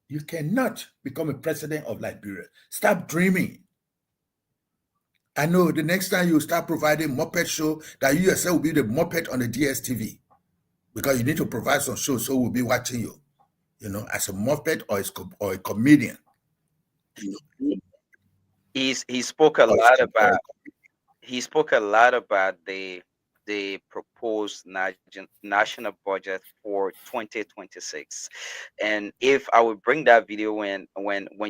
You cannot become a president of Liberia. Stop dreaming. I know the next time you start providing Muppet show, that you yourself will be the Muppet on the DSTV. Because you need to provide some shows, so we'll be watching you, as a Muppet or a comedian. He spoke a lot about the proposed national budget for 2026. And if I would bring that video when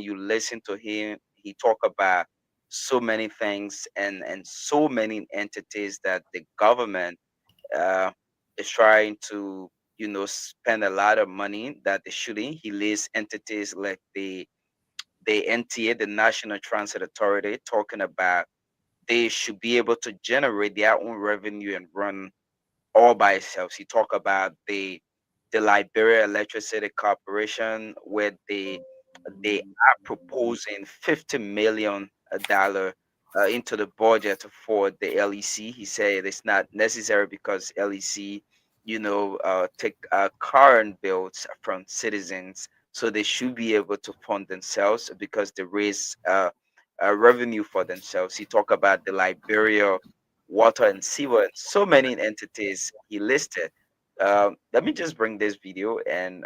you listen to him, he talk about so many things and so many entities that the government is trying to spend a lot of money that they shouldn't. He lists entities like the NTA, the National Transit Authority, talking about they should be able to generate their own revenue and run all by itself. He talk about the Liberia Electricity Corporation, where they are proposing $50 million into the budget for the LEC. He said it's not necessary because LEC, take current bills from citizens, so they should be able to fund themselves because they raise revenue for themselves. He talked about the Liberia Water and Sewer, and so many entities he listed. Let me just bring this video and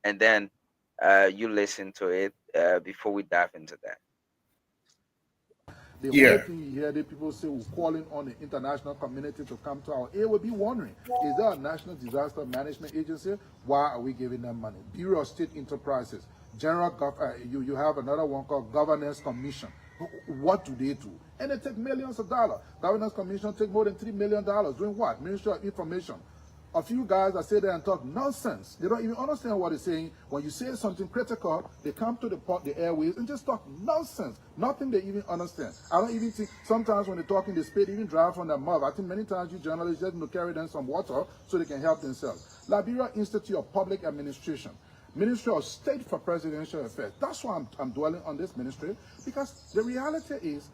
then you listen to it before we dive into that. The only thing you hear the people say, we're calling on the international community to come to our aid, will be wondering, is there a National Disaster Management Agency? Why are we giving them money? Bureau of State Enterprises, you have another one called Governance Commission. What do they do? And they take millions of dollars. Governance Commission take more than $3 million. Doing what? Ministry of Information. A few guys that sit there and talk nonsense. They don't even understand what they're saying. When you say something critical, they come to the airways and just talk nonsense. Nothing they even understand. I don't even think, sometimes when they talk in the speed, even drive from their mouth. I think many times you journalists just carry them some water so they can help themselves. Liberia Institute of Public Administration. Ministry of State for Presidential Affairs. That's why I'm dwelling on this ministry, because the reality is,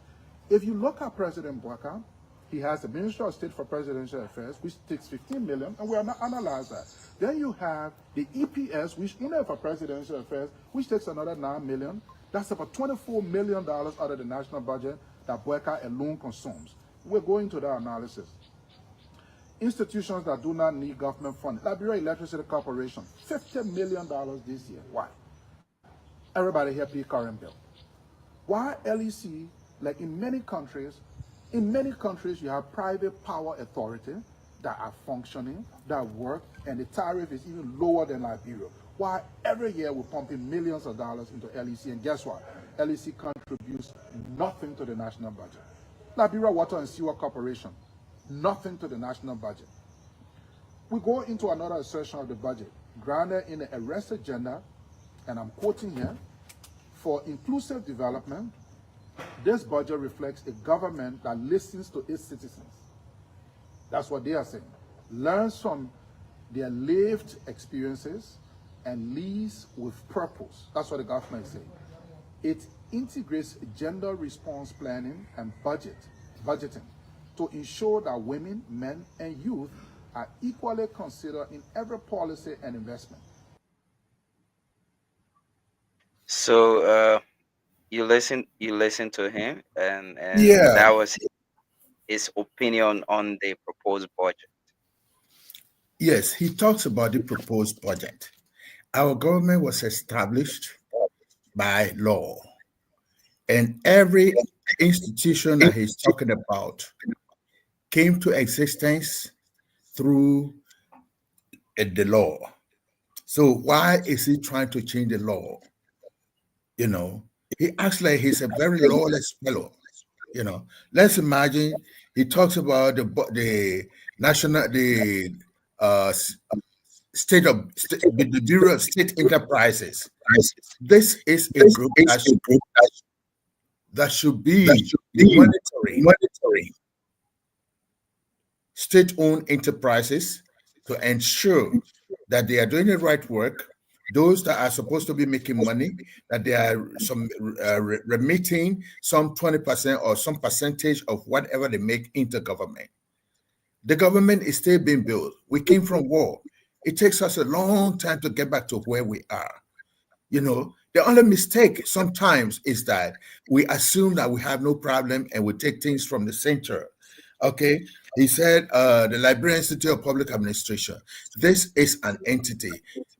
if you look at President Bouaka, he has the Ministry of State for Presidential Affairs, which takes $15 million, and we are not analyze that. Then you have the EPS, which only for Presidential Affairs, which takes another $9 million. That's about $24 million out of the national budget that Bouaka alone consumes. We're going to that analysis. Institutions that do not need government funding. Liberia Electricity Corporation, $50 million this year. Why? Everybody here pay current bill. Why LEC, like in many countries, you have private power authority that are functioning, that work, and the tariff is even lower than Liberia. Why every year we're pumping millions of dollars into LEC, and guess what? LEC contributes nothing to the national budget. Liberia Water and Sewer Corporation, nothing to the national budget. We go into another assertion of the budget, grounded in the arrest agenda, and I'm quoting here, for inclusive development. This budget reflects a government that listens to its citizens. That's what they are saying. Learns from their lived experiences and leads with purpose. That's what the government is saying. It integrates gender response planning and budgeting to ensure that women, men, and youth are equally considered in every policy and investment. So, you listen to him, and Yeah. that was his opinion on the proposed budget. Yes, he talks about the proposed budget. Our government was established by law, and every institution that he's talking about came to existence through the law. So why is he trying to change the law? You know, he acts like he's a very lawless fellow. You know, let's imagine he talks about the the Bureau of State Enterprises. This is a group that should be monitoring state-owned enterprises to ensure that they are doing the right work. Those that are supposed to be making money, that they are remitting some 20% or some percentage of whatever they make into government. The government is still being built. We came from war. It takes us a long time to get back to where we are. You know, the only mistake sometimes is that we assume that we have no problem and we take things from the center. Okay, he said the Liberian Institute of Public Administration. This is an entity.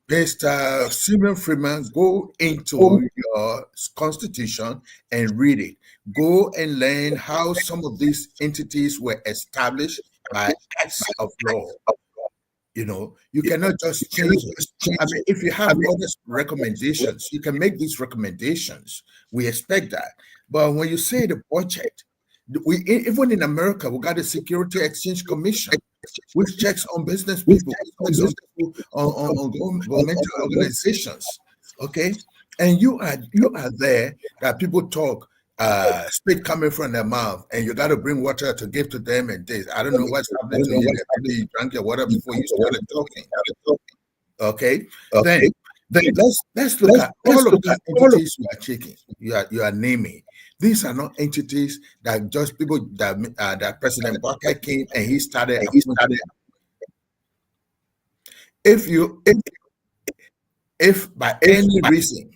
Mr. Simon Freeman, go into your constitution and read it. Go and learn how some of these entities were established by acts of law. You know, you cannot just change it. I mean, if you have other recommendations, you can make these recommendations. We expect that. But when you say the budget, even in America, we got a Security Exchange Commission, which checks on business people, on governmental organizations. Okay, and you are there that people talk spit coming from their mouth, and you got to bring water to give to them. And this, I don't know what's happening to you. Probably you drank your water before you started talking. Okay, then let's look at all of the entities you are checking. You are naming. These are not entities that just people that President Barker came and he started. If by any reason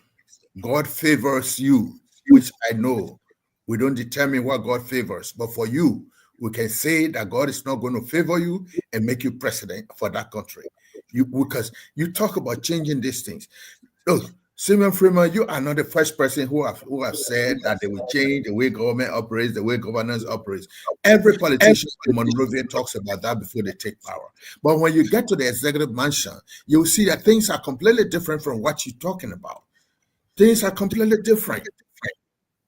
God favors you, which I know we don't determine what God favors, but for you, we can say that God is not going to favor you and make you president for that country. Because you talk about changing these things. Look, Simon Freeman, you are not the first person who have said that they will change the way government operates, the way governance operates. Every politician in Monrovia talks about that before they take power. But when you get to the executive mansion, you'll see that things are completely different from what you're talking about. Things are completely different.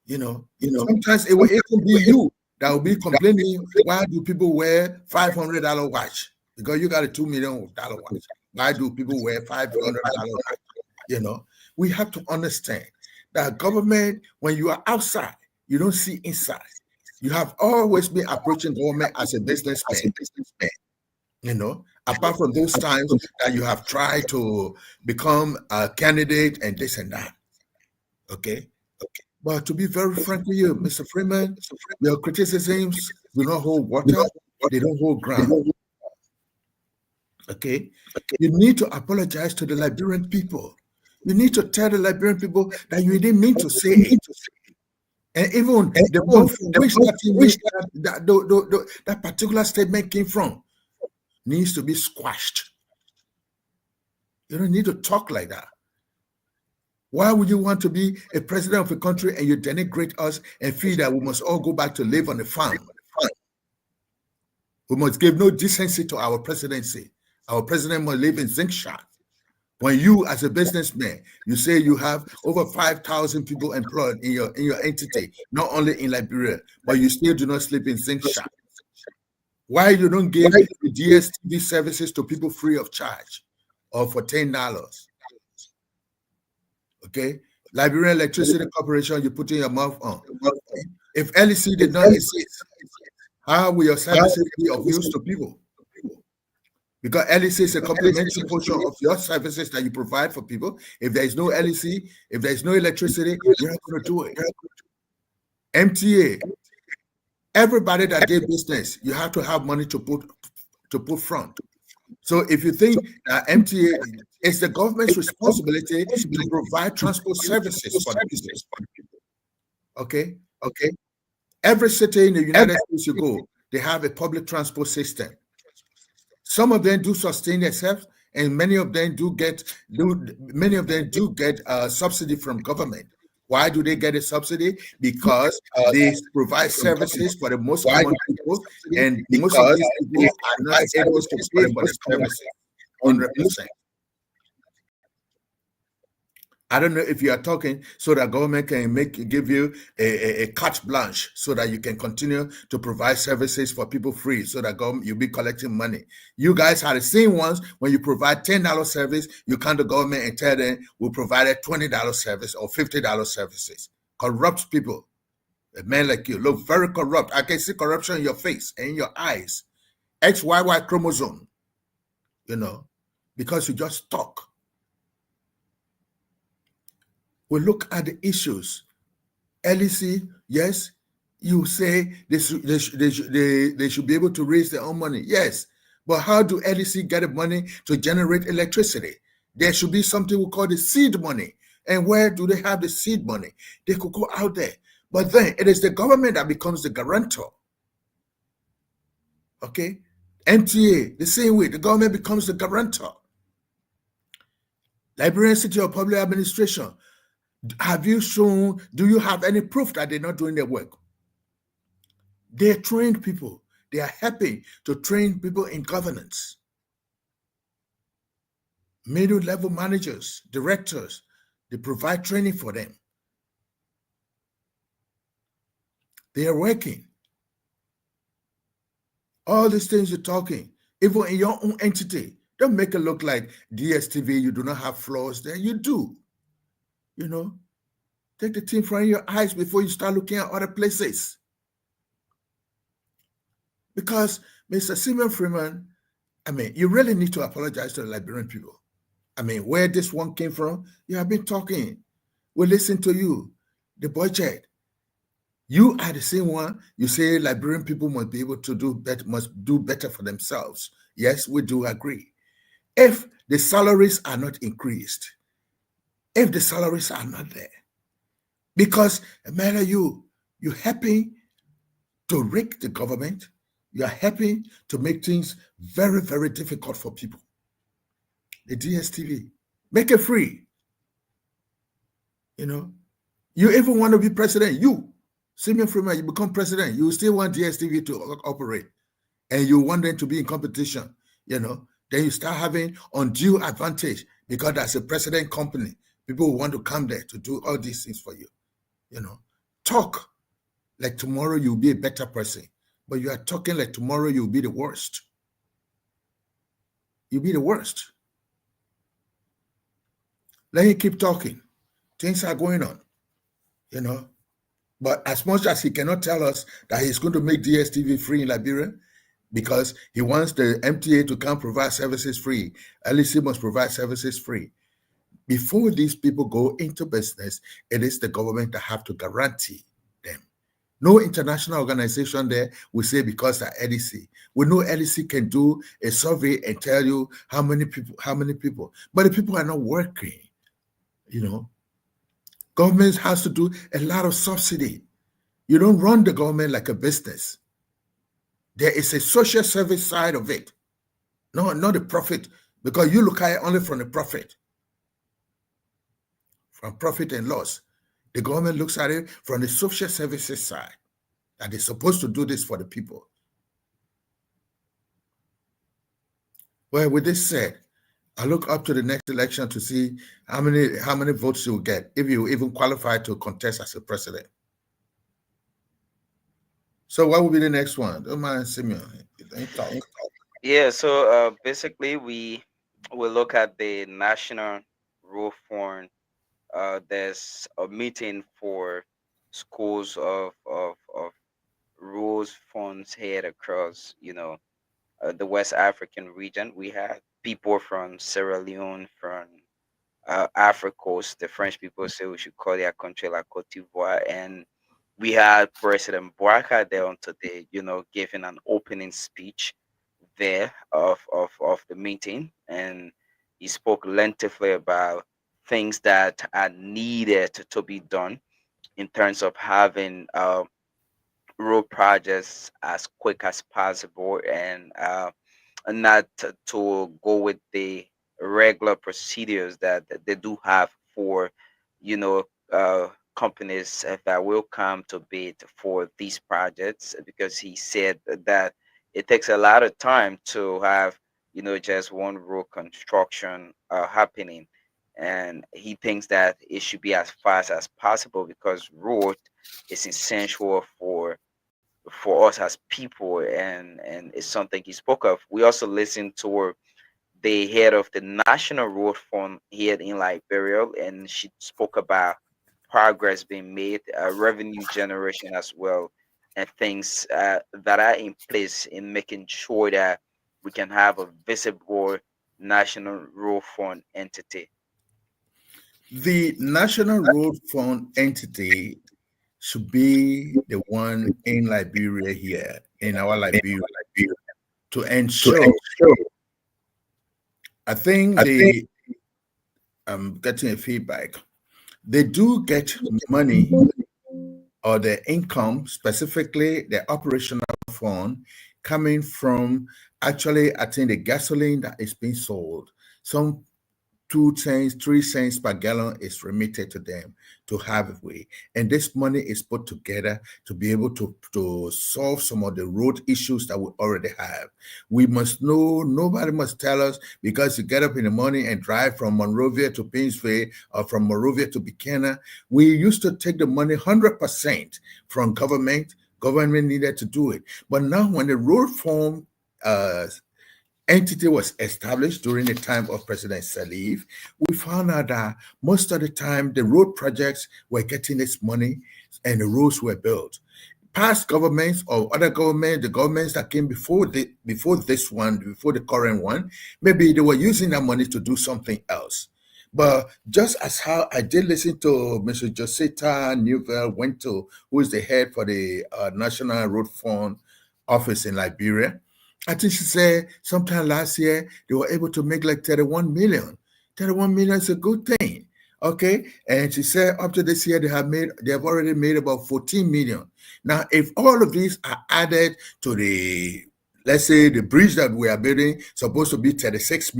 You know, sometimes it will even be you that will be complaining, why do people wear $500 watch? Because you got a $2 million watch. Why do people wear $500 watch? You know, we have to understand that government, when you are outside, you don't see inside. You have always been approaching government as a businessman. You know, apart from those times that you have tried to become a candidate and this and that. Okay. But to be very frank with you, Mr. Freeman, your criticisms do not hold water, they don't hold ground. Okay? You need to apologize to the Liberian people. You need to tell the Liberian people that you didn't mean to say it. And even the one from which that particular statement came from needs to be squashed. You don't need to talk like that. Why would you want to be a president of a country and you denigrate us and feel that we must all go back to live on the farm? We must give no decency to our presidency. Our president must live in zinc shack. When you, as a businessman, you say you have over 5,000 people employed in your entity, not only in Liberia, but you still do not sleep in zinc shack. Why you don't give the DSTV services to people free of charge or for $10? Okay, Liberian Electricity Corporation, you put in your mouth on. If LEC did not exist, how will your services be of use to people? Because LEC is a complementary portion of your services that you provide for people. If there is no LEC, if there is no electricity, you're not going to do it. MTA, everybody that did business, you have to have money to put front. So if you think that MTA is the government's responsibility to provide transport services for the business, Okay, okay. Every city in the United States you go, they have a public transport system. Some of them do sustain themselves, and many of them do get subsidy from government. Why do they get a subsidy? Because they provide services for the most common people, and most of these people are not able to pay for the services 100%. I don't know if you are talking so that government can give you a carte blanche so that you can continue to provide services for people free, so that you'll be collecting money. You guys are the same ones when you provide $10 service, you come to government and tell them we provided $20 service or $50 services. Corrupt people. A man like you look very corrupt. I can see corruption in your face and in your eyes. XYY chromosome, because you just talk. We look at the issues. LEC, yes, you say they should be able to raise their own money. Yes, but how do LEC get the money to generate electricity? There should be something we call the seed money. And where do they have the seed money? They could go out there. But then it is the government that becomes the guarantor. Okay? MTA, the same way, the government becomes the guarantor. Liberian City of Public Administration, do you have any proof that they're not doing their work? They're trained people. They are happy to train people in governance. Middle level managers, directors, they provide training for them. They are working. All these things you're talking, even in your own entity, don't make it look like DSTV, you do not have flaws there. You do. Take the thing from your eyes before you start looking at other places. Because Mr. Simeon Freeman, you really need to apologize to the Liberian people. Where this one came from, you have been talking. We listen to you, the budget. You are the same one. You say Liberian people must be able to do better for themselves. Yes, we do agree. If the salaries are not increased, if the salaries are not there, because matter you're happy to rig the government, you're happy to make things very, very difficult for people. The DSTV, make it free. You even want to be president. You, Simeon Freeman, you become president, you still want DSTV to operate, and you want them to be in competition. Then you start having undue advantage because that's a president company. People want to come there to do all these things for you. Talk like tomorrow you'll be a better person, but you are talking like tomorrow you'll be the worst. You'll be the worst. Let him keep talking. Things are going on, But as much as he cannot tell us that he's going to make DSTV free in Liberia, because he wants the MTA to come provide services free, LEC must provide services free. Before these people go into business, it is the government that have to guarantee them. No international organization there will say because they're LEC. We know LEC can do a survey and tell you how many people, but the people are not working. Government has to do a lot of subsidy. You don't run the government like a business. There is a social service side of it. No, not the profit, because you look at it only from the profit. From profit and loss. The government looks at it from the social services side, that they're supposed to do this for the people. Well, with this said, I look up to the next election to see how many votes you will get, if you even qualify to contest as a president. So what will be the next one? Don't mind Simeon. Yeah, so basically we will look at the National Rule Fund. There's a meeting for schools of rules funds here across, the West African region. We had people from Sierra Leone, from Africa Coast. The French people say we should call their country like Cote d'Ivoire, and we had President Bouaka there on today, giving an opening speech there of the meeting, and he spoke lengthily about things that are needed to be done in terms of having road projects as quick as possible, and not to go with the regular procedures that they do have for, you know, companies that will come to bid for these projects, because he said that it takes a lot of time to have, you know, just one road construction happening, and he thinks that it should be as fast as possible because road is essential for us as people, and it's something he spoke of. We also listened to the head of the National Road Fund here in Liberia, and she spoke about progress being made, revenue generation as well, and things that are in place in making sure that we can have a visible National Road Fund entity. The National Road Fund entity should be the one in Liberia here, in our Liberia, to ensure. I think I'm getting a feedback. They do get money or the income, specifically the operational fund, coming from actually, I think, the gasoline that is being sold. Some 2 cents, 3 cents per gallon is remitted to them to have it with. And this money is put together to be able to solve some of the road issues that we already have. We must know, nobody must tell us, because you get up in the morning and drive from Monrovia to Painesville or from Monrovia to Buchanan. We used to take the money 100% from government. Government needed to do it. But now when the road fund entity was established during the time of President Salif, we found out that most of the time the road projects were getting this money and the roads were built. Past governments or other governments, the governments that came before this one, before the current one, maybe they were using that money to do something else. But just as how I did listen to Mr. Josetta Newville Wento, who is the head for the National Road Fund office in Liberia, I think she said sometime last year they were able to make like 31 million. 31 million is a good thing. Okay. And she said up to this year they have already made about 14 million. Now, if all of these are added to the, let's say, the bridge that we are building, supposed to be 36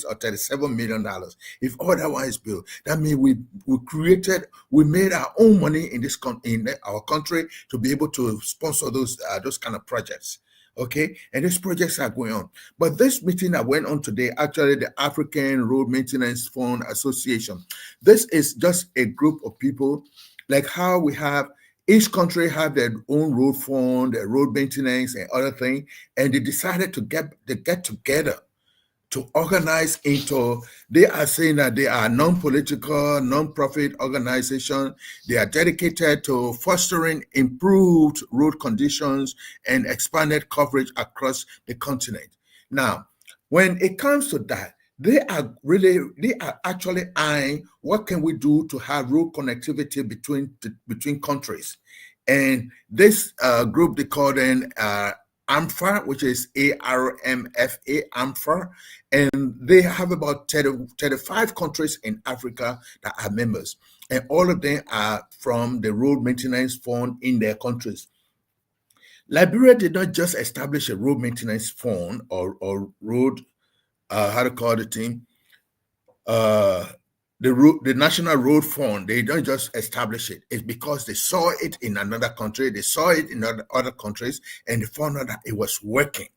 or 37 million dollars. If all that one is built, that means we made our own money in our country to be able to sponsor those kind of projects. Okay, and these projects are going on. But this meeting that went on today, actually the African Road Maintenance Fund Association, this is just a group of people, like how we have each country have their own road fund, their road maintenance and other things, and they decided to get together to organize into, they are saying that they are non-political, non-profit organization. They are dedicated to fostering improved road conditions and expanded coverage across the continent. Now, when it comes to that, they are actually eyeing what can we do to have road connectivity between countries. And this group, they call them AMFA, which is ARMFA, AMFA, and they have about 35 countries in Africa that are members, and all of them are from the road maintenance fund in their countries. Liberia did not just establish a road maintenance fund or road, how to call the team, the National Road Fund. They don't just establish it. It's because they saw it in another country, they saw it in other countries, and they found out that it was working.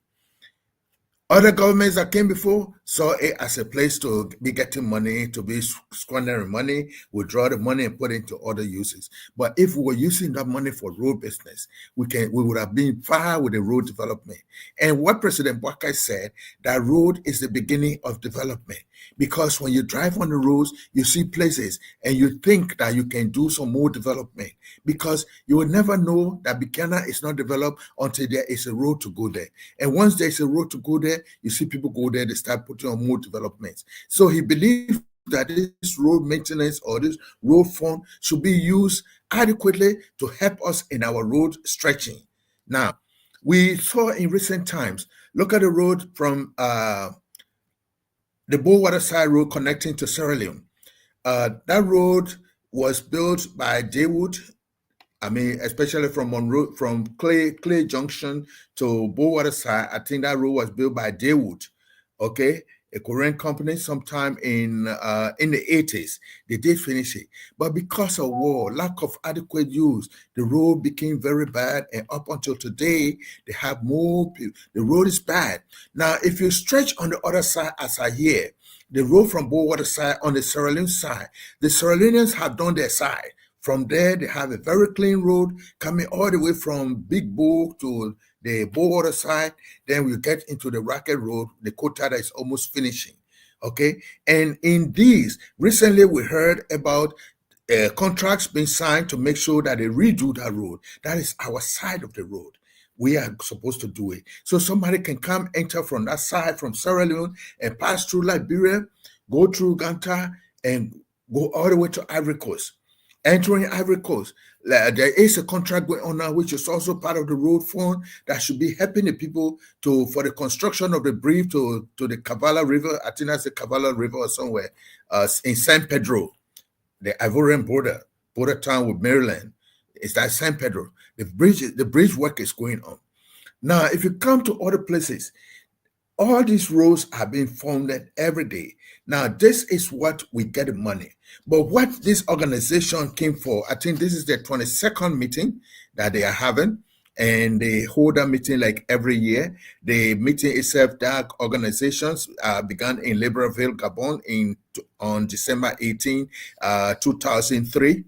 Other governments that came before saw it as a place to be getting money, to be squandering money, withdraw the money and put it into other uses. But if we were using that money for road business, we would have been far with the road development. And what President Boakai said, that road is the beginning of development. Because when you drive on the roads, you see places and you think that you can do some more development, because you will never know that Buchanan is not developed until there is a road to go there. And once there's a road to go there, you see people go there, they start putting on more developments. So he believes that this road maintenance or this road fund should be used adequately to help us in our road stretching. Now, we saw in recent times, look at the road from the Bowater Side Road connecting to Sierra Leone. That road was built by Dawood. I mean, especially from Monroe, from Clay Junction to Bowater side. I think that road was built by Dawood, okay, a Korean company sometime in the 80s. They did finish it. But because of war, lack of adequate use, the road became very bad. And up until today, they have more people. The road is bad. Now, if you stretch on the other side, as I hear, the road from Bowater side on the Sierra Leone side, the Sierra Leoneans have done their side. From there, they have a very clean road coming all the way from Big Bull to the Bowater side. Then we get into the Racket Road, the quota that is almost finishing. Okay. And in these, recently we heard about contracts being signed to make sure that they redo that road. That is our side of the road. We are supposed to do it. So somebody can come, enter from that side, from Sierra Leone, and pass through Liberia, go through Ganta, and go all the way to Ivory Coast. Entering Ivory Coast, there is a contract going on now, which is also part of the road fund that should be helping the people for the construction of the bridge to the Kavala River. I think that's the Kavala River or somewhere in San Pedro, the Ivorian border town with Maryland. It's that San Pedro. The bridge work is going on. Now, if you come to other places, all these roads are being funded every day. Now, this is what we get the money. But what this organization came for, I think this is their 22nd meeting that they are having, and they hold a meeting like every year. The meeting itself, that organizations began in Libreville, Gabon on December 18, 2003.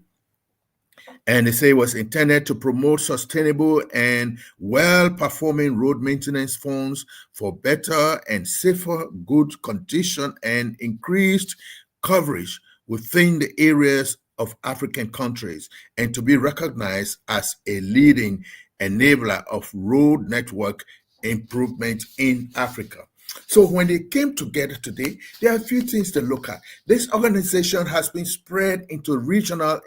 And they say it was intended to promote sustainable and well-performing road maintenance funds for better and safer good condition and increased coverage within the areas of African countries, and to be recognized as a leading enabler of road network improvement in Africa. So when they came together today, there are a few things to look at. This organization has been spread into regional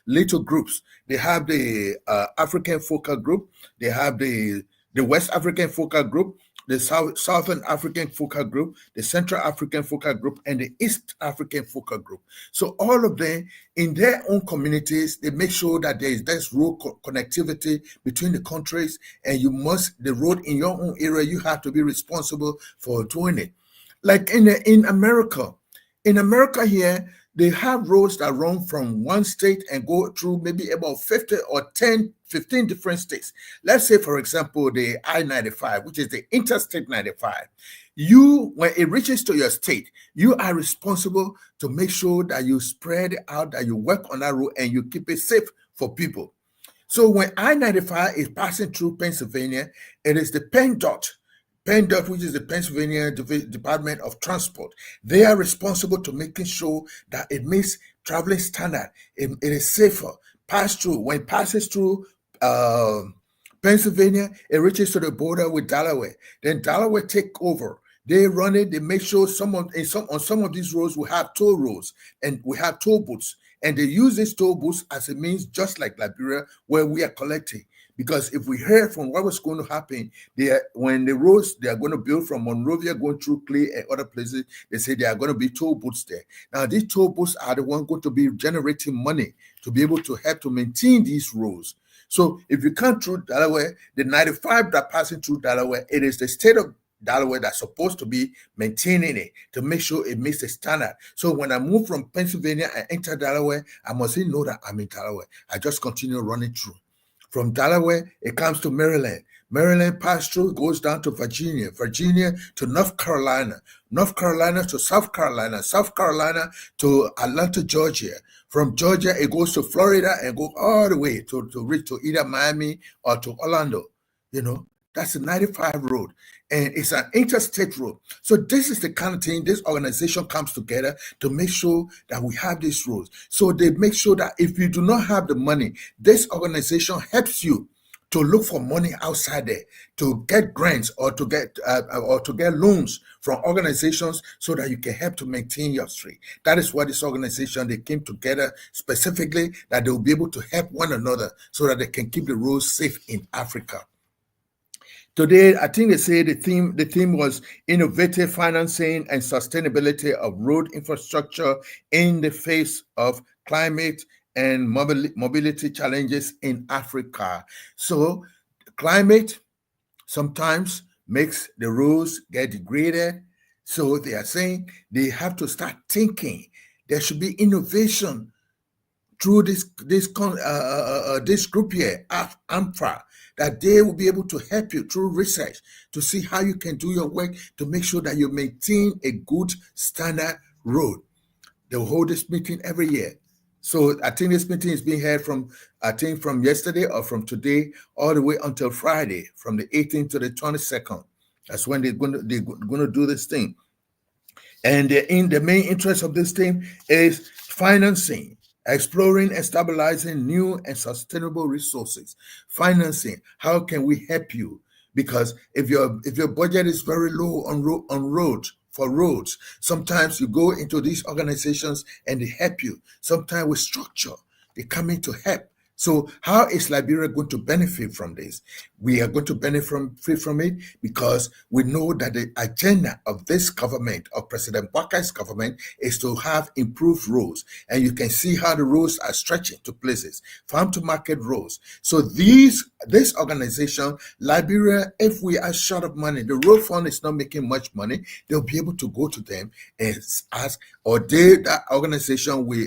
little groups. They have the African Focal Group, they have the West African Focal Group, the Southern African Focal Group, the Central African Focal Group, and the East African Focal Group. So all of them, in their own communities, they make sure that there is road connectivity between the countries, and the road in your own area, you have to be responsible for doing it. Like in America here, they have roads that run from one state and go through maybe about 15 different states. Let's say, for example, the I-95, which is the Interstate 95. When it reaches to your state, you are responsible to make sure that you spread it out, that you work on that road, and you keep it safe for people. So when I-95 is passing through Pennsylvania, it is the PennDOT, which is the Pennsylvania Department of Transport. They are responsible to making sure that it meets traveling standard. It is safer. When it passes through Pennsylvania, it reaches to the border with Delaware. Then Delaware take over. They run it. They make sure on some of these roads we have toll roads and we have toll booths. And they use these toll booths as a means, just like Liberia, where we are collecting. Because if we heard from what was going to happen, when the roads they are going to build from Monrovia going through Clay and other places, they say there are going to be toll booths there. Now, these toll booths are the ones going to be generating money to be able to help to maintain these roads. So if you come through Delaware, the 95 that passing through Delaware, it is the state of Delaware that's supposed to be maintaining it to make sure it meets the standard. So when I move from Pennsylvania and enter Delaware, I must know that I'm in Delaware. I just continue running through. From Delaware, it comes to Maryland. Maryland pass through, goes down to Virginia. Virginia to North Carolina. North Carolina to South Carolina. South Carolina to Atlanta, Georgia. From Georgia, it goes to Florida and go all the way to reach to either Miami or to Orlando. That's a 95 road. And it's an interstate road. So this is the kind of thing this organization comes together to make sure that we have these roads. So they make sure that if you do not have the money, this organization helps you to look for money outside there, to get grants or to get loans from organizations so that you can help to maintain your street. That is why this organization, they came together specifically that they will be able to help one another so that they can keep the roads safe in Africa. Today, I think they say the theme was innovative financing and sustainability of road infrastructure in the face of climate and mobility challenges in Africa. So, climate sometimes makes the roads get degraded. So they are saying they have to start thinking. There should be innovation through this group here, AMFRA, that they will be able to help you through research to see how you can do your work to make sure that you maintain a good standard road. They'll hold this meeting every year. So I think this meeting is being held from yesterday or from today all the way until Friday, from the 18th to the 22nd. That's when they're going to do this thing. And the main interest of this thing is financing, exploring and stabilizing new and sustainable resources. Financing, how can we help you? Because if your budget is very low on roads, sometimes you go into these organizations and they help you. Sometimes with structure, they come in to help. So how is Liberia going to benefit from this? We are going to benefit from it because we know that the agenda of this government, of President Bakai's government, is to have improved roads. And you can see how the roads are stretching to places, farm to market roads. So this organization, Liberia, if we are short of money, the road fund is not making much money, they'll be able to go to them and ask, or that organization will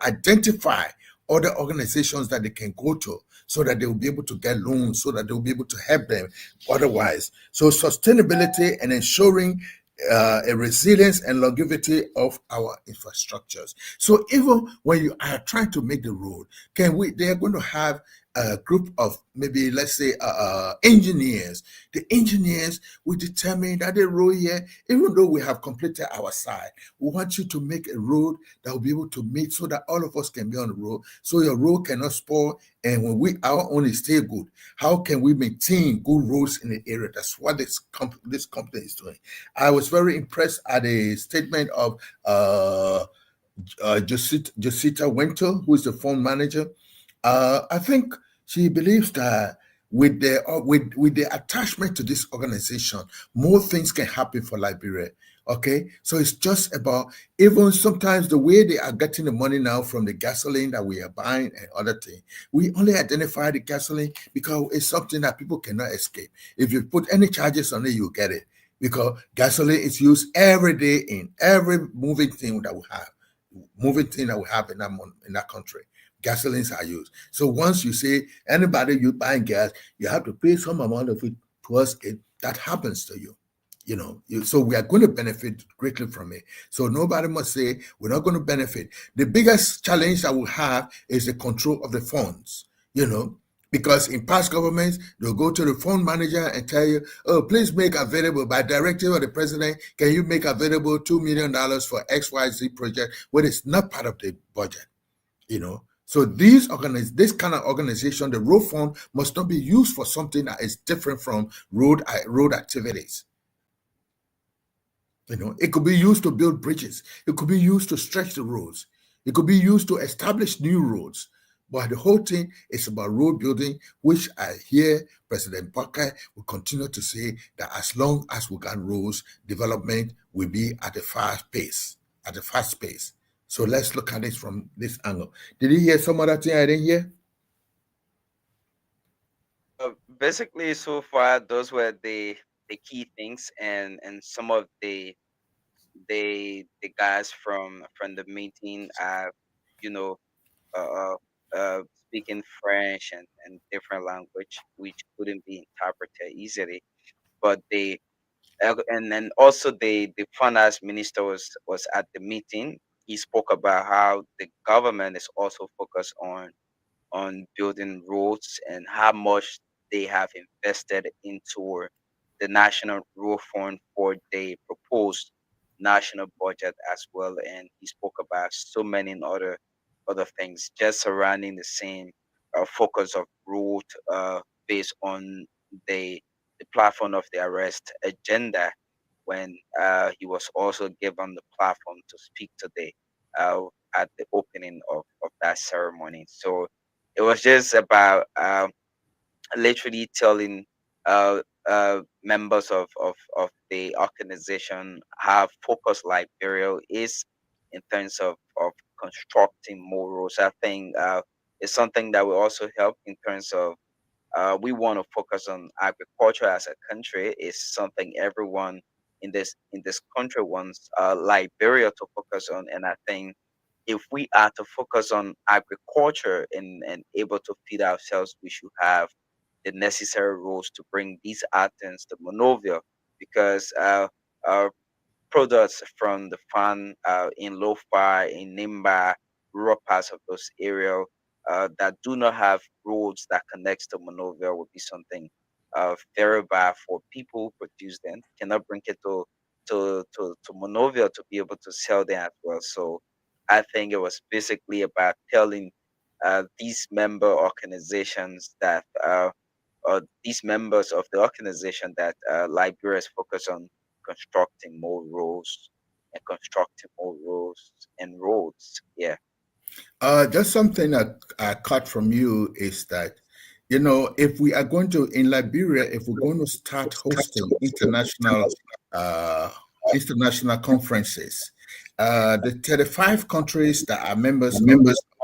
identify other organizations that they can go to so that they will be able to get loans, so that they will be able to help them otherwise. So sustainability and ensuring a resilience and longevity of our infrastructures. So even when you are trying to make the road, they are going to have a group of maybe, let's say, engineers. The engineers will determine that the road here, even though we have completed our side, we want you to make a road that will be able to meet so that all of us can be on the road, so your road cannot spoil, and when our own is still good, how can we maintain good roads in the area? That's what this company is doing. I was very impressed at a statement of Josita Winter, who is the fund manager. I think she believes that with the attachment to this organization, more things can happen for Liberia. Okay, so it's just about, even sometimes the way they are getting the money now from the gasoline that we are buying and other things. We only identify the gasoline because it's something that people cannot escape. If you put any charges on it, you get it, because gasoline is used every day in every moving thing that we have in that country. Gasolines are used. So once you say anybody you buying gas, you have to pay some amount of it towards it. That happens to you. So we are going to benefit greatly from it. So nobody must say we're not going to benefit. The biggest challenge that we have is the control of the funds, because in past governments, they'll go to the fund manager and tell you, oh, please make available by directive of the president, can you make available $2 million for XYZ project, when it's not part of the budget, So this kind of organization, the road fund, must not be used for something that is different from road activities. It could be used to build bridges. It could be used to stretch the roads. It could be used to establish new roads. But the whole thing is about road building, which I hear President Bakai will continue to say that as long as we got roads, development will be at a fast pace. So let's look at this from this angle. Did you hear some other thing I didn't hear? Basically, so far, those were the key things, and some of the guys from the meeting are, speaking French and different language, which couldn't be interpreted easily. But and then also the finance minister was at the meeting. He spoke about how the government is also focused on building roads and how much they have invested into the National Road Fund for the proposed national budget as well. And he spoke about so many other things just surrounding the same focus of road based on the platform of the arrest agenda, when he was also given the platform to speak today at the opening of that ceremony. So it was just about literally telling members of the organization have focused Liberia is in terms of constructing morals. I think it's something that will also help in terms of we want to focus on agriculture as a country. Is something everyone in this country wants Liberia to focus on, and I think if we are to focus on agriculture and able to feed ourselves, we should have the necessary rules to bring these items to Monrovia, because products from the farm in Lofa, in Nimba, rural parts of those areas that do not have roads that connects to Monrovia would be something very bad for people who produce them. Cannot bring it to Monrovia to be able to sell them as well. So I think it was basically about telling these member organizations that these members of the organization that Liberia is focused on constructing more roads and constructing more roads and roads. Yeah. Just something that I caught from you is that, you know, if we are going to, in Liberia, if we're going to start hosting international conferences, the 35 countries that are members of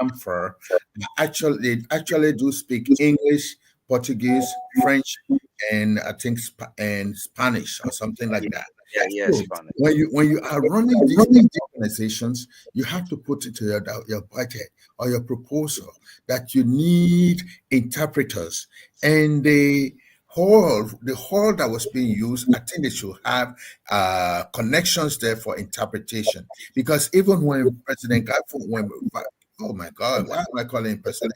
COMFOR actually do speak English, Portuguese, French, and I think and Spanish or something like that. Yeah, So Spanish. when you are running these organizations, you have to put it to your budget or your proposal that you need interpreters, and the hall that was being used, I think they should have connections there for interpretation, because even when President Gafford, oh my God, why am I calling him President?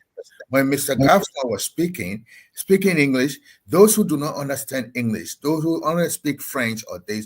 When Mr. Gafford was speaking English, those who do not understand English, those who only speak French or they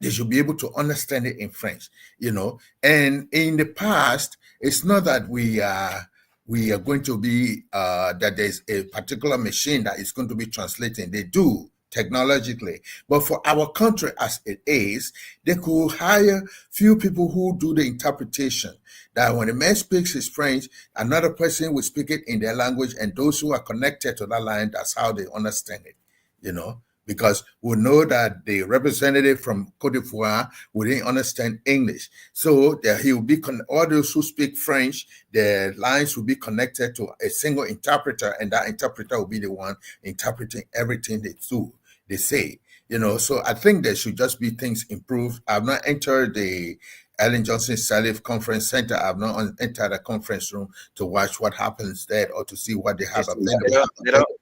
should be able to understand it in French, you know. And in the past, it's not that we are going to be that there's a particular machine that is going to be translating. They do technologically, but for our country as it is, they could hire few people who do the interpretation, that when a man speaks his French, another person will speak it in their language, and those who are connected to that line, that's how they understand it, you know. Because we know that the representative from Cote d'Ivoire wouldn't understand English. So he will be, all those who speak French, their lines will be connected to a single interpreter, and that interpreter will be the one interpreting everything they say, you know. So I think there should just be things improved. I've not entered the Ellen Johnson Sirleaf Conference Center. I've not entered a conference room to watch what happens there or to see what they have available.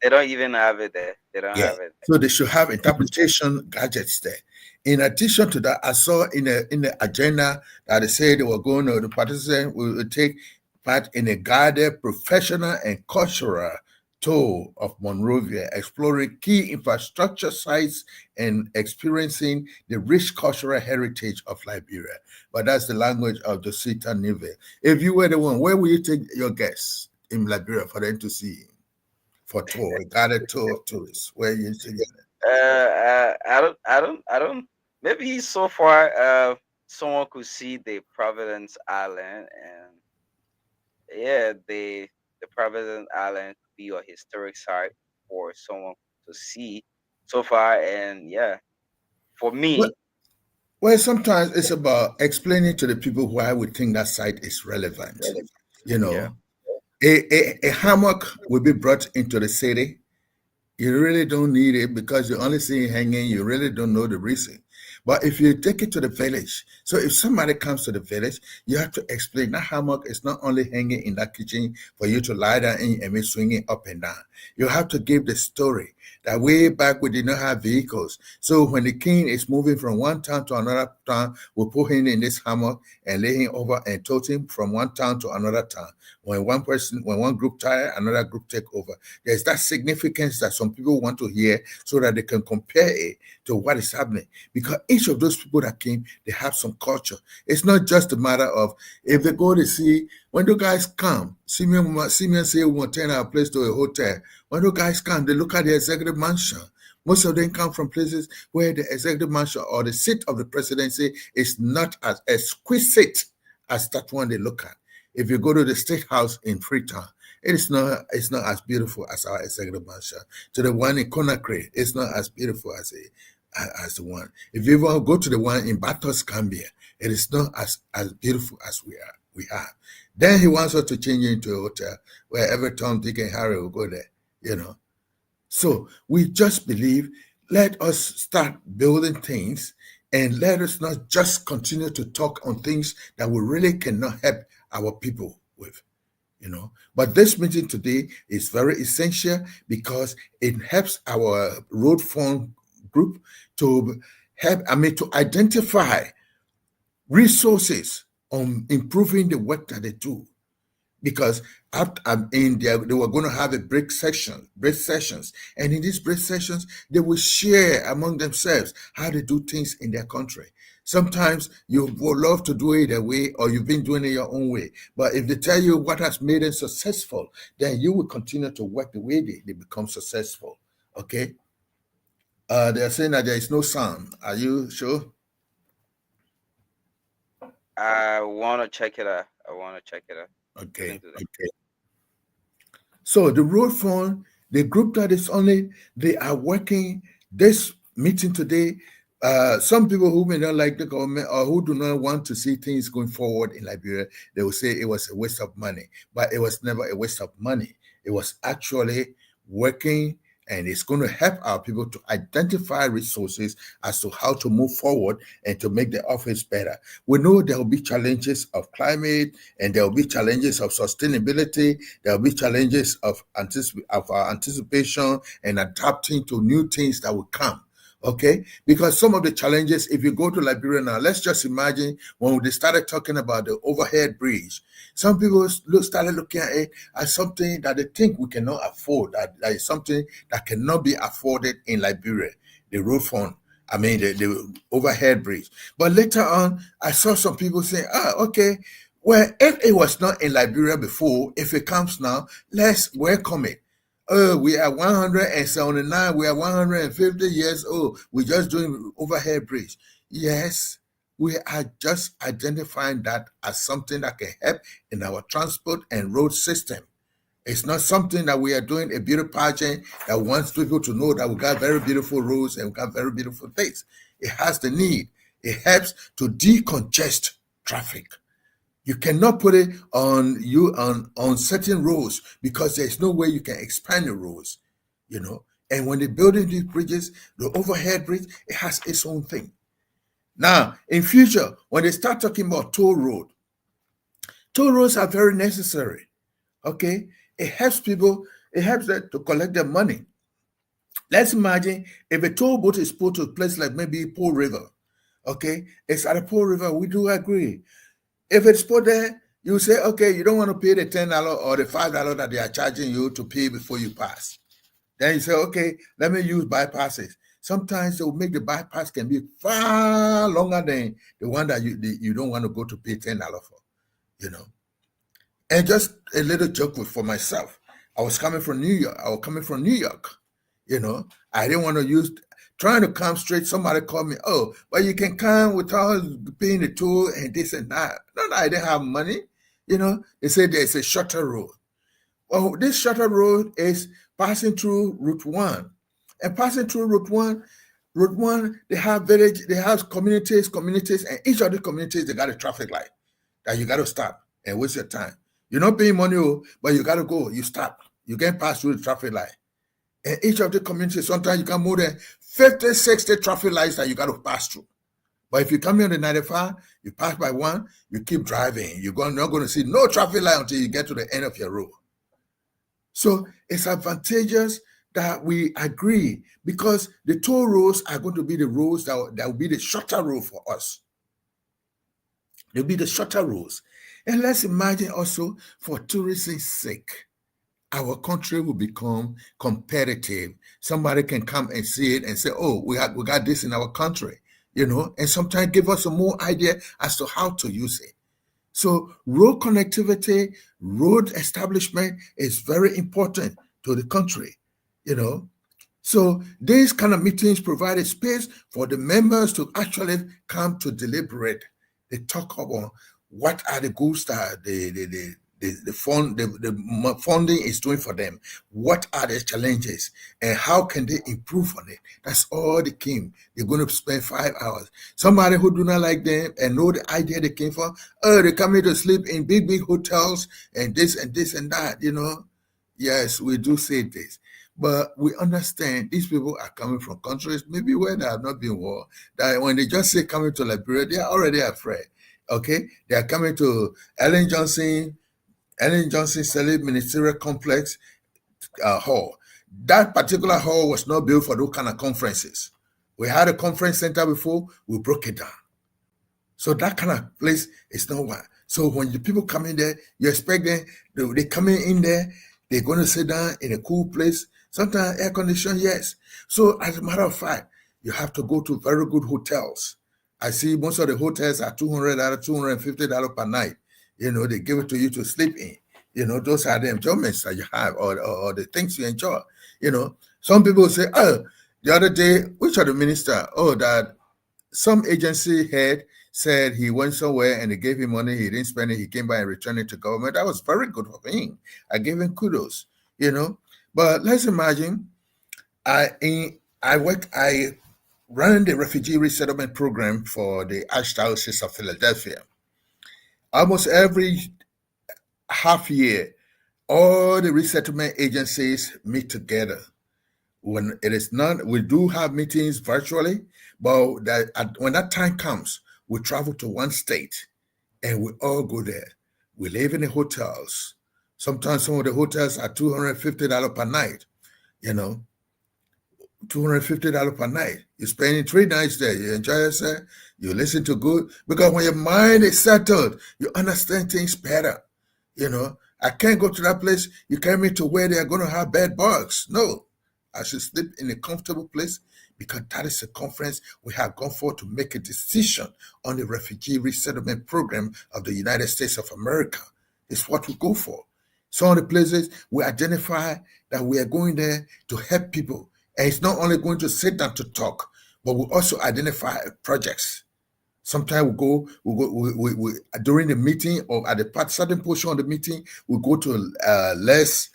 They don't even have it there. They don't have it. So they should have interpretation gadgets there. In addition to that, I saw in the agenda that they said they were going to, the participants will take part in a guided professional and cultural tour of Monrovia, exploring key infrastructure sites and experiencing the rich cultural heritage of Liberia. But that's the language of Josita Nive. If you were the one, where will you take your guests in Liberia for them to see for tour, a guided tour of tourists? Where you take it? I don't. Maybe so far, someone could see the Providence Island, and yeah, the Providence Island could be a historic site for someone to see so far. And yeah, for me, well, sometimes it's about explaining to the people why we think that site is relevant. You know, a hammock will be brought into the city. You really don't need it because you only see it hanging. You really don't know the reason. But if you take it to the village, so if somebody comes to the village, you have to explain that hammock is not only hanging in that kitchen for you to lie down in and be swinging up and down. You have to give the story that way back we did not have vehicles. So when the king is moving from one town to another town, we put him in this hammock and lay him over and tote him from one town to another town. When one group tire, another group take over. There's that significance that some people want to hear so that they can compare it to what is happening. Because each of those people that came, they have some culture. It's not just a matter of if they go to see, when the guys come, Simeon say we want to turn our place to a hotel. When the guys come, they look at the executive mansion. Most of them come from places where the executive mansion or the seat of the presidency is not as exquisite as that one they look at. If you go to the State House in Freetown, it's not as beautiful as our executive mansion. To the one in Conakry, it's not as beautiful as the one. If you want to go to the one in Batos, Gambia, it is not as beautiful as we have. Then he wants us to change it into a hotel where every Tom, Dick, and Harry will go there, you know. So we just believe, let us start building things, and let us not just continue to talk on things that we really cannot help our people with, you know. But this meeting today is very essential because it helps our road fund group to to identify resources on improving the work that they do. Because in there, they were going to have a break sessions, and in these break sessions, they will share among themselves how they do things in their country. Sometimes you would love to do it a way, or you've been doing it your own way. But if they tell you what has made them successful, then you will continue to work the way they become successful. Okay? They are saying that there is no sound. Are you sure? I want to check it out. Okay. So the road fund, the group that is they are working this meeting today. Some people who may not like the government or who do not want to see things going forward in Liberia, they will say it was a waste of money. But it was never a waste of money. It was actually working, and it's going to help our people to identify resources as to how to move forward and to make the office better. We know there will be challenges of climate, and there will be challenges of sustainability. There will be challenges of our anticipation and adapting to new things that will come. Okay, because some of the challenges, if you go to Liberia now, let's just imagine when they started talking about the overhead bridge, some people started looking at it as something that they think we cannot afford, that is something that cannot be afforded in Liberia, the road fund, the overhead bridge. But later on, I saw some people say, okay, well, if it was not in Liberia before, if it comes now, let's welcome it. We are 179, we are 150 years old. We're just doing overhead bridge. Yes, we are just identifying that as something that can help in our transport and road system. It's not something that we are doing a beauty pageant that wants people to know that we got very beautiful roads and we got very beautiful things. It has the need. It helps to decongest traffic. You cannot put it on certain roads because there's no way you can expand the roads, you know. And when they're building these bridges, the overhead bridge, it has its own thing. Now, in future, when they start talking about toll roads are very necessary. Okay, it helps people. It helps them to collect their money. Let's imagine if a toll boat is put to a place like maybe Pearl River. Okay, it's at a Pearl River. We do agree. If it's put there, you say, okay, you don't want to pay the $10 or the $5 that they are charging you to pay before you pass. Then you say, okay, let me use bypasses. Sometimes they will make the bypass can be far longer than the one that you don't want to go to pay $10 for, you know. And just a little joke for myself. I was coming from New York. You know, I didn't want to trying to come straight. Somebody called me, but you can come without paying the toll and this and that. No, I didn't have money. You know, they said there's a shorter road. Well, this shorter road is passing through Route 1. And passing through Route 1, they have communities, and each of the communities, they got a traffic light that you got to stop and waste your time. You're not paying money, but you got to go. You stop. You can't pass through the traffic light. And each of the communities, sometimes you can more than 50, 60 traffic lights that you got to pass through. But if you come here on the 95, you pass by one, you keep driving. You're not going to see no traffic light until you get to the end of your road. So it's advantageous that we agree because the toll roads are going to be the roads that will be the shorter road for us. They'll be the shorter roads. And let's imagine also for tourism's sake, our country will become competitive. Somebody can come and see it and say, we got this in our country, you know, and sometimes give us some more idea as to how to use it. So road connectivity, road establishment is very important to the country, you know. So these kind of meetings provide a space for the members to actually come to deliberate. They talk about what are the goals that the funding is doing for them. What are the challenges and how can they improve on it? That's all they came. They're going to spend 5 hours. Somebody who do not like them and know the idea they came for, oh, they're coming to sleep in big hotels and this and this and that, you know. Yes, we do say this. But we understand these people are coming from countries maybe where there have not been war. That when they just say coming to Liberia, they are already afraid. Okay, they are coming to Ellen Johnson Selig Ministerial Complex hall. That particular hall was not built for those kind of conferences. We had a conference center before, we broke it down. So that kind of place is not one. So when the people come in there, you expect them, they come in there, they're going to sit down in a cool place. Sometimes air conditioning, yes. So as a matter of fact, you have to go to very good hotels. I see most of the hotels are $200, $250 per night. You know, they give it to you to sleep in. You know, those are the enjoyments that you have or the things you enjoy. You know, some people say, oh, the other day, which of the minister? Oh, that some agency head said he went somewhere and they gave him money. He didn't spend it. He came by and returned it to government. That was very good for him. I gave him kudos, you know. But let's imagine I ran the refugee resettlement program for the Archdiocese of Philadelphia. Almost every half year, all the resettlement agencies meet together. When it is not, we do have meetings virtually, but when that time comes, we travel to one state and we all go there. We live in the hotels. Sometimes some of the hotels are $250 per night, you know, $250 per night. You're spending 3 nights there. You enjoy yourself. You listen to good. Because when your mind is settled, you understand things better. You know, I can't go to that place. You carry me to where they are going to have bed bugs. No, I should sleep in a comfortable place because that is a conference we have gone for to make a decision on the refugee resettlement program of the United States of America. It's what we go for. Some of the places we identify that we are going there to help people. And it's not only going to sit down to talk, but we also identify projects. Sometimes we during the meeting or at the certain portion of the meeting, we go to less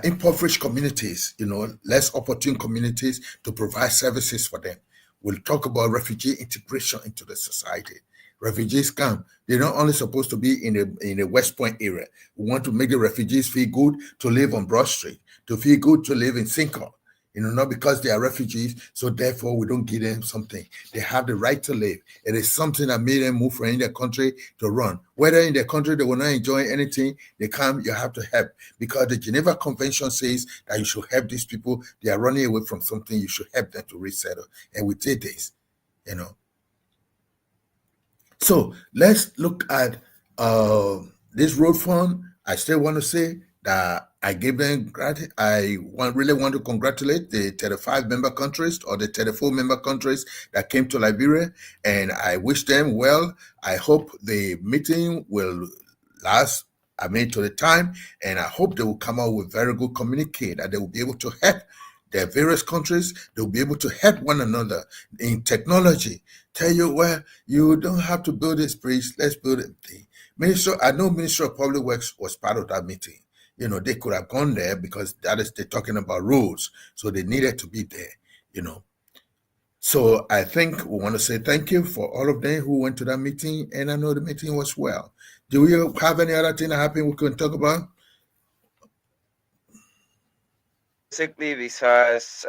impoverished communities, you know, less opportune communities to provide services for them. We'll talk about refugee integration into the society. Refugees come. They're not only supposed to be in the West Point area. We want to make the refugees feel good to live on Broad Street, to feel good to live in Cinco. You know, not because they are refugees, so therefore we don't give them something. They have the right to live. It is something that made them move from their country to run. Whether in their country they will not enjoy anything, they come, you have to help. Because the Geneva Convention says that you should help these people. They are running away from something, you should help them to resettle. And we did this, you know. So let's look at this road fund. I still want to say that I give them credit. I really want to congratulate the 35 member countries or the 34 member countries that came to Liberia, and I wish them well. I hope the meeting will last, to the time, and I hope they will come out with very good communique, that they will be able to help their various countries. They'll be able to help one another in technology. Tell you, well, you don't have to build this bridge, let's build it. I know Ministry of Public Works was part of that meeting. You know, they could have gone there because they're talking about roads. So they needed to be there, you know. So I think we want to say thank you for all of them who went to that meeting. And I know the meeting was well. Do we have any other thing that happened we can talk about? Basically, besides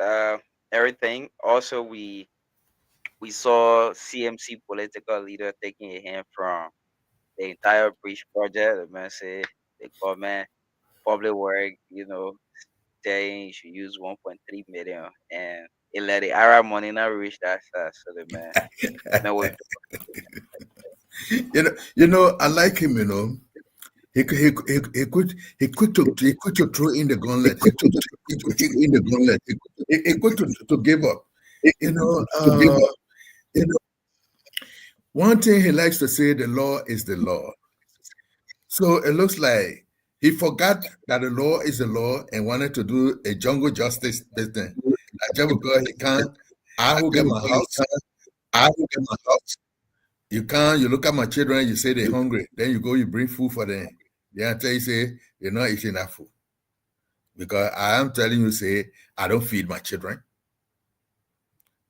everything, also we saw CMC political leader taking a hand from the entire bridge project. The man said the government, public work, you know, saying you should use 1.3 million, and it let the Arab money not reach that size. So the man, no. You know, I like him. You know, he quick to throw in the gauntlet. He quick to give up. You know, one thing he likes to say: the law is the law. So it looks like he forgot that the law is the law and wanted to do a jungle justice business. He can't. I will get my house. You can't. You look at my children, you say they're hungry. Then you go, you bring food for them. the answer is say you're not eating enough food. Because I am telling you, say, I don't feed my children.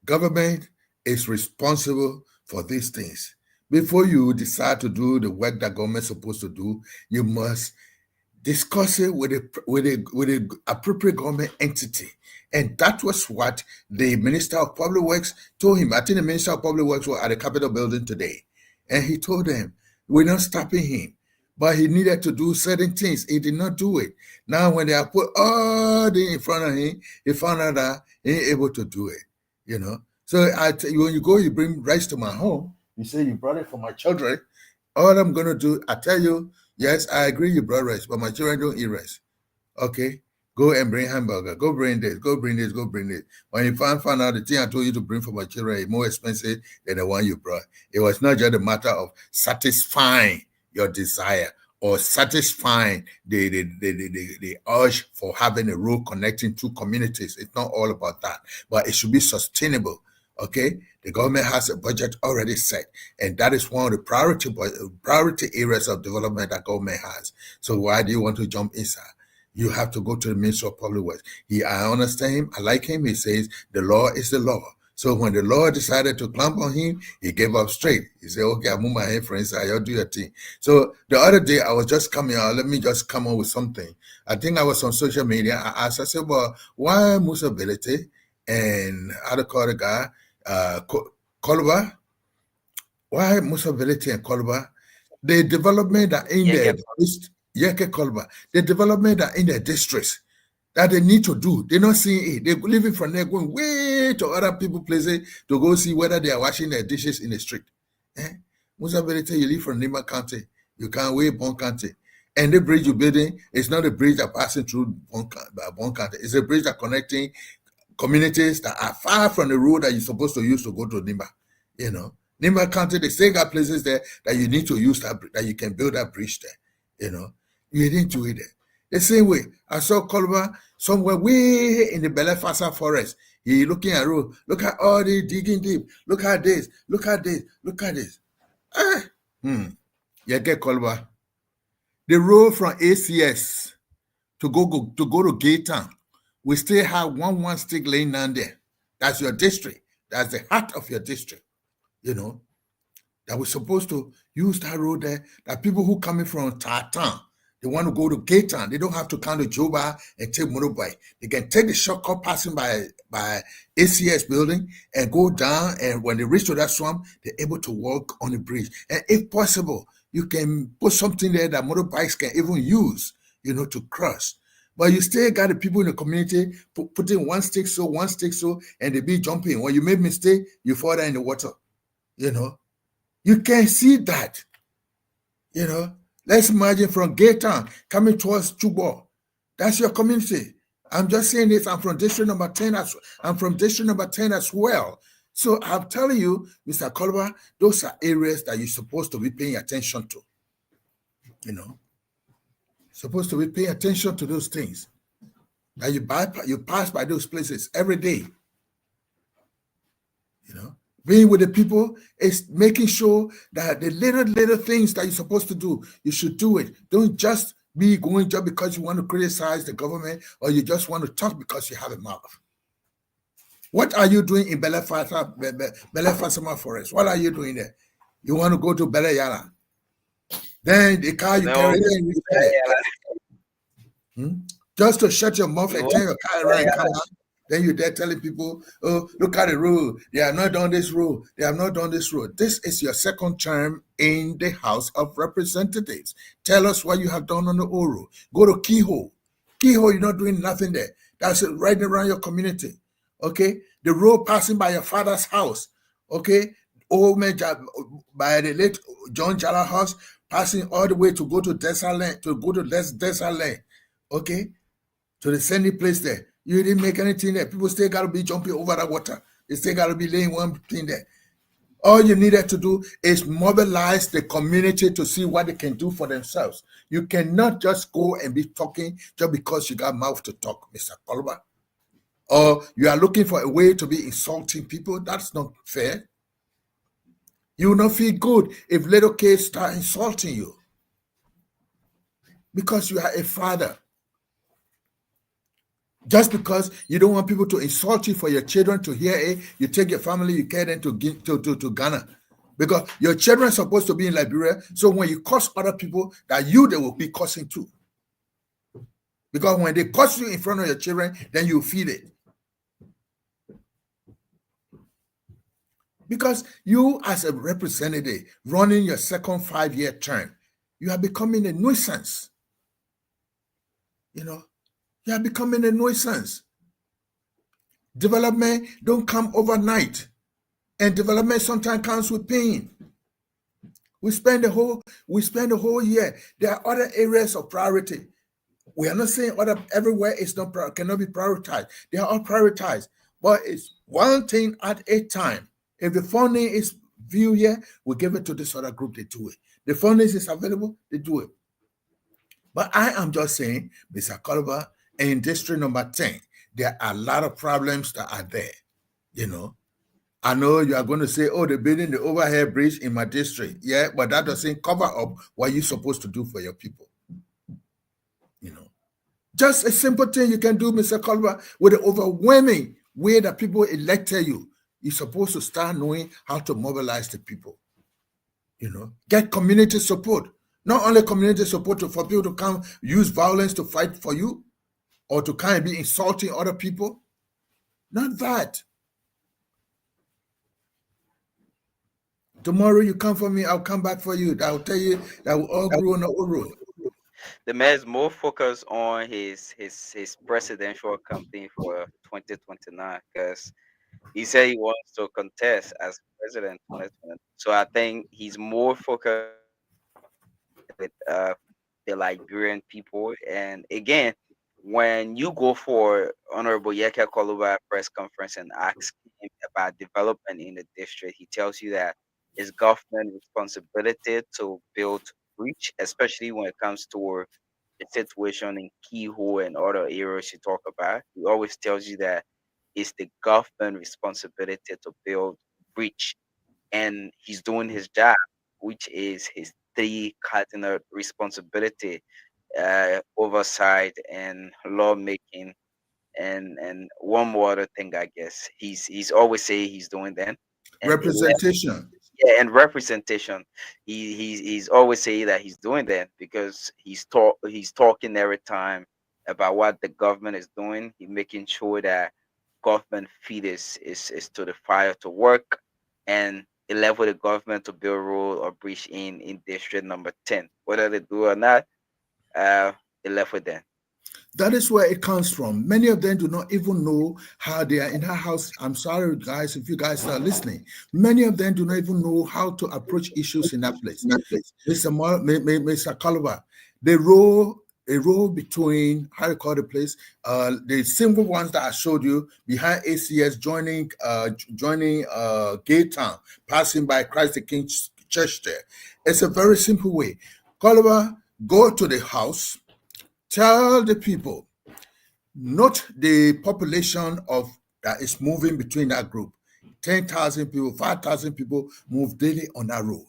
Government is responsible for these things. Before you decide to do the work that government is supposed to do, you must discuss it with a appropriate government entity. And that was what the Minister of Public Works told him. I think the Minister of Public Works was at the Capitol building today. And he told them, we're not stopping him. But he needed to do certain things. He did not do it. Now, when they are put all the in front of him, he found out that he ain't able to do it. You know? So when you go, you bring rice to my home. You say you brought it for my children. All I'm going to do, I tell you, yes, I agree you brought rice, but my children don't eat rice. Okay? Go and bring hamburger. Go bring this. Go bring this. Go bring this. When you find out the thing I told you to bring for my children is more expensive than the one you brought. It was not just a matter of satisfying your desire or satisfying the urge for having a road connecting two communities. It's not all about that, but it should be sustainable. Okay, the government has a budget already set, and that is one of the priority areas of development that government has. So why do you want to jump inside? You have to go to the Minister of Public Works. I understand him. I like him. He says the law is the law. So when the law decided to clamp on him, he gave up straight. He said, okay, I move my hand for inside. Y'all do your thing. So the other day, I was just coming out. Let me just come on with something. I think I was on social media. I asked, I said, well, why Musa Belete and how to call the guy, Koluba? Why Musa Belete and Koluba? The development that in there, Yeke Koluba, the development that in their districts, that they need to do. They're not seeing it. They're living from there, going way to other people's places to go see whether they are washing their dishes in the street. Musa Belete, you live from Nima County. You can't wait Bon County. And the bridge you're building is not a bridge that passing through Bon County. It's a bridge that connecting communities that are far from the road that you're supposed to use to go to Nima. You know, Nima County, they still got places there that you need to use that you can build that bridge there. You know, you didn't do it there. The same way, I saw Koluba somewhere way in the Belefasa forest. He looking at road. Look at all the digging deep. Look at this. Look at this. Look at this. You get Koluba. The road from ACS to go to Gate Town, we still have one stick laying down there. That's your district. That's the heart of your district. You know, that we're supposed to use that road there. That people who coming from Tartan, they want to go to Gate Town. They don't have to come to Juba and take motorbike. They can take the shortcut passing by ACS building and go down. And when they reach to that swamp, they're able to walk on the bridge. And if possible, you can put something there that motorbikes can even use, you know, to cross. But you still got the people in the community putting one stick so, and they be jumping. When you make mistake, you fall down in the water. You know, you can see that. You know, let's imagine from Gate Town coming towards Chubo. That's your community. I'm just saying this. I'm from district number 10 as well. So I'm telling you, Mr. Koluba, those are areas that you're supposed to be paying attention to. You know, supposed to be paying attention to those things. That you pass by those places every day. You know, being with the people is making sure that the little things that you're supposed to do, you should do it. Don't just be going just because you want to criticize the government or you just want to talk because you have a mouth. What are you doing in Belefasama Forest? What are you doing there? You want to go to Bele Yala? Then the car you carry just to shut your mouth and tell your car right and come out. Then you're there telling people, oh, look at the road. They have not done this road. They have not done this road. This is your second term in the House of Representatives. Tell us what you have done on the old road. Go to Kehoe. Kehoe, you're not doing nothing there. That's it, right around your community. Okay? The road passing by your father's house. Okay? Old man by the late John Jala house, passing all the way to go to Desalegn, Desalegn. Okay? To the sandy place there. You didn't make anything there. People still got to be jumping over that water. They still got to be laying one thing there. All you needed to do is mobilize the community to see what they can do for themselves. You cannot just go and be talking just because you got mouth to talk, Mr. Koluba. Or you are looking for a way to be insulting people. That's not fair. You will not feel good if little kids start insulting you. because you are a father. Just because you don't want people to insult you for your children to hear it, you take your family, you carry them to Ghana. Because your children are supposed to be in Liberia. So when you curse other people, that they will be cursing too. Because when they curse you in front of your children, then you feel it. Because you, as a representative running your second 5-year term, you are becoming a nuisance. You are becoming a nuisance. Development don't come overnight. And development sometimes comes with pain. We spend the whole year. There are other areas of priority. We are not saying everywhere cannot be prioritized. They are all prioritized. But it's one thing at a time. If the funding is viewed here, we give it to this other group, they do it. The funding is available, they do it. But I am just saying, Mr. Caliber, in district number 10, there are a lot of problems that are there. I know you are going to say, oh, they're building the overhead bridge in my district. Yeah, but that doesn't cover up what you're supposed to do for your people. Just a simple thing you can do, Mr. Caliber, with the overwhelming way that people elected you. You're supposed to start knowing how to mobilize the people. Get community support. Not only community support for people to come use violence to fight for you or to kind of be insulting other people. Not that. Tomorrow you come for me, I'll come back for you. I'll tell you that we all grew on the old road. The mayor is more focused on his presidential campaign for 2029 because he said he wants to contest as president. So I think he's more focused with the Liberian people. And again, when you go for Honorable Yeke Koluba press conference and ask him about development in the district, he tells you that it's government responsibility to build bridge, especially when it comes to the situation in Kiho and other areas you talk about. He always tells you that it's the government responsibility to build bridge, and he's doing his job, which is his 3 cardinal responsibility: oversight and lawmaking, and one more other thing. I guess he's always saying he's doing that. Representation. Yeah, and representation. He's always saying that he's doing that because he's talking every time about what the government is doing. He's making sure that government feed is to the fire to work, and he left with the government to build road or bridge in district number 10. Whether they do or not, they left with them. That is where it comes from. Many of them do not even know how they are in her house. I'm sorry, guys, if you guys are listening. Many of them do not even know how to approach issues in that place. Mr. Caliber, they roll between, how do you call the place? The single ones that I showed you behind ACS, joining Gay Town, passing by Christ the King Church there. It's a very simple way. Caliber, go to the house. Tell the people, not the population of that is moving between that group. 10,000 people, 5,000 people move daily on that road,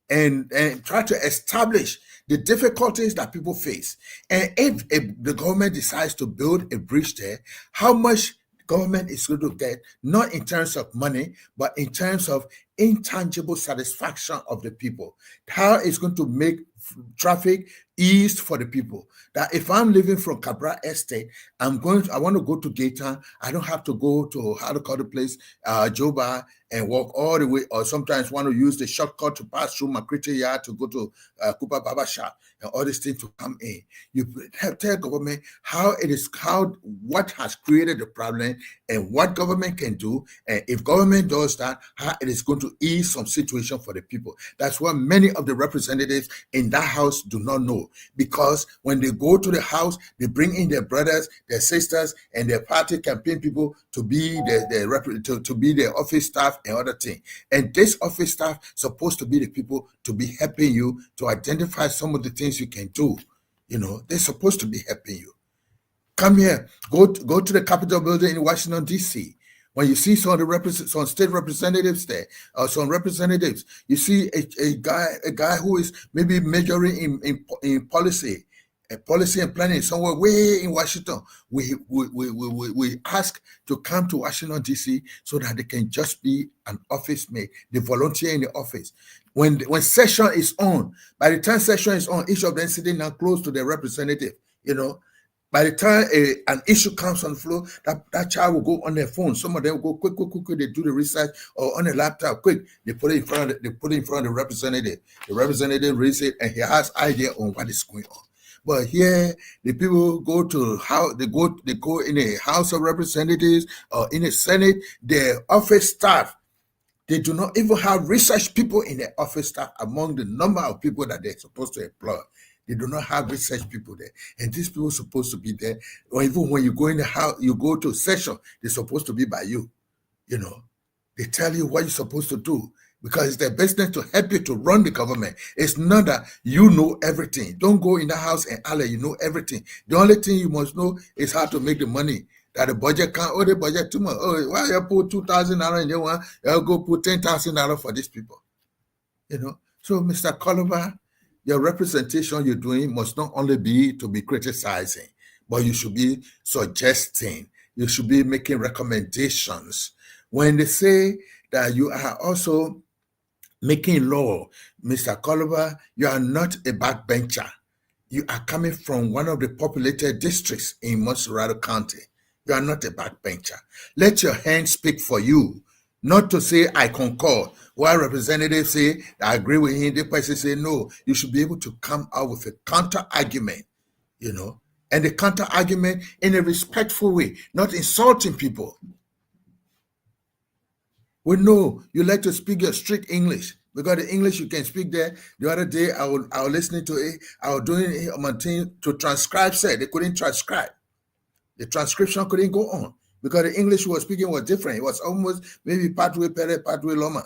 and try to establish the difficulties that people face. And if the government decides to build a bridge there, how much government is going to get, not in terms of money, but in terms of intangible satisfaction of the people. How it's going to make traffic eased for the people. That if I'm living from Cabra Estate, I want to go to Gaytown, I don't have to go to, how to call the place, Joba, and walk all the way, or sometimes want to use the shortcut to pass through Makriti Yard to go to Cooper Baba Shop and all these things to come in. You tell government what has created the problem and what government can do, and if government does that, how it is going to ease some situation for the people. That's what many of the representatives in that house do not know, because when they go to the house, they bring in their brothers, their sisters, and their party campaign people to be their office staff and other things. And this office staff supposed to be the people to be helping you to identify some of the things you can do. They're supposed to be helping you. Come here, go to the Capitol building in Washington, D.C. When you see some state representatives there, or some representatives, you see a guy who is maybe majoring in policy and planning somewhere way in Washington. We ask to come to Washington D.C. so that they can just be an office mate. They volunteer in the office. When session is on, by the time session is on, each of them sitting down close to their representative. By the time an issue comes on the floor, that child will go on their phone. Some of them will go quick. They do the research, or on a laptop, quick. They put it in front of the representative. The representative reads it, and he has idea on what is going on. But here, the people go to they go in a House of Representatives or in a Senate. Their office staff, they do not even have research people in their office staff among the number of people that they're supposed to employ. They do not have research people there. And these people are supposed to be there. Or even when you go in the house, you go to a session, they're supposed to be by you. They tell you what you're supposed to do because it's their business to help you to run the government. It's not that you know everything. Don't go in the house and Allah, you know everything. The only thing you must know is how to make the money. That the budget can't, the budget too much. Oh, why you put $2,000 in one? You'll go put $10,000 for these people. So Mr. Calabar, your representation you're doing must not only be to be criticizing, but you should be suggesting. You should be making recommendations. When they say that you are also making law, Mr. Calabar, you are not a backbencher. You are coming from one of the populated districts in Montserrat County. You are not a backbencher. Let your hand speak for you. Not to say I concur. While representatives say I agree with him, the person say no. You should be able to come out with a counter argument, and the counter argument in a respectful way, not insulting people. We know you like to speak your strict English because the English you can speak there. The other day I was listening to it. I was doing it on my team to transcribe. Said they couldn't transcribe. The transcription couldn't go on. Because the English we were speaking was different. It was almost maybe partway Pere, partway Loma.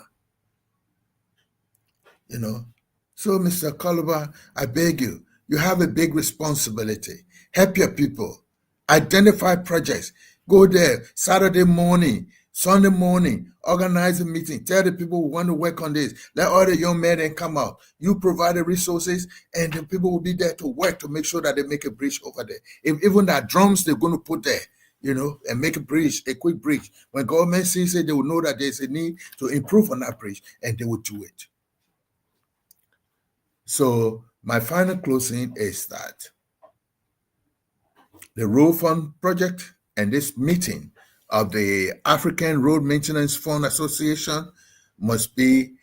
So Mr. Calabar, I beg you, you have a big responsibility. Help your people. Identify projects. Go there Saturday morning, Sunday morning, organize a meeting. Tell the people we want to work on this. Let all the young men then come out. You provide the resources and the people will be there to work to make sure that they make a bridge over there. If even that drums they're going to put there, and make a bridge, a quick bridge. When government sees it, they will know that there's a need to improve on that bridge, and they will do it. So my final closing is that the Road Fund project and this meeting of the African Road Maintenance Fund Association must be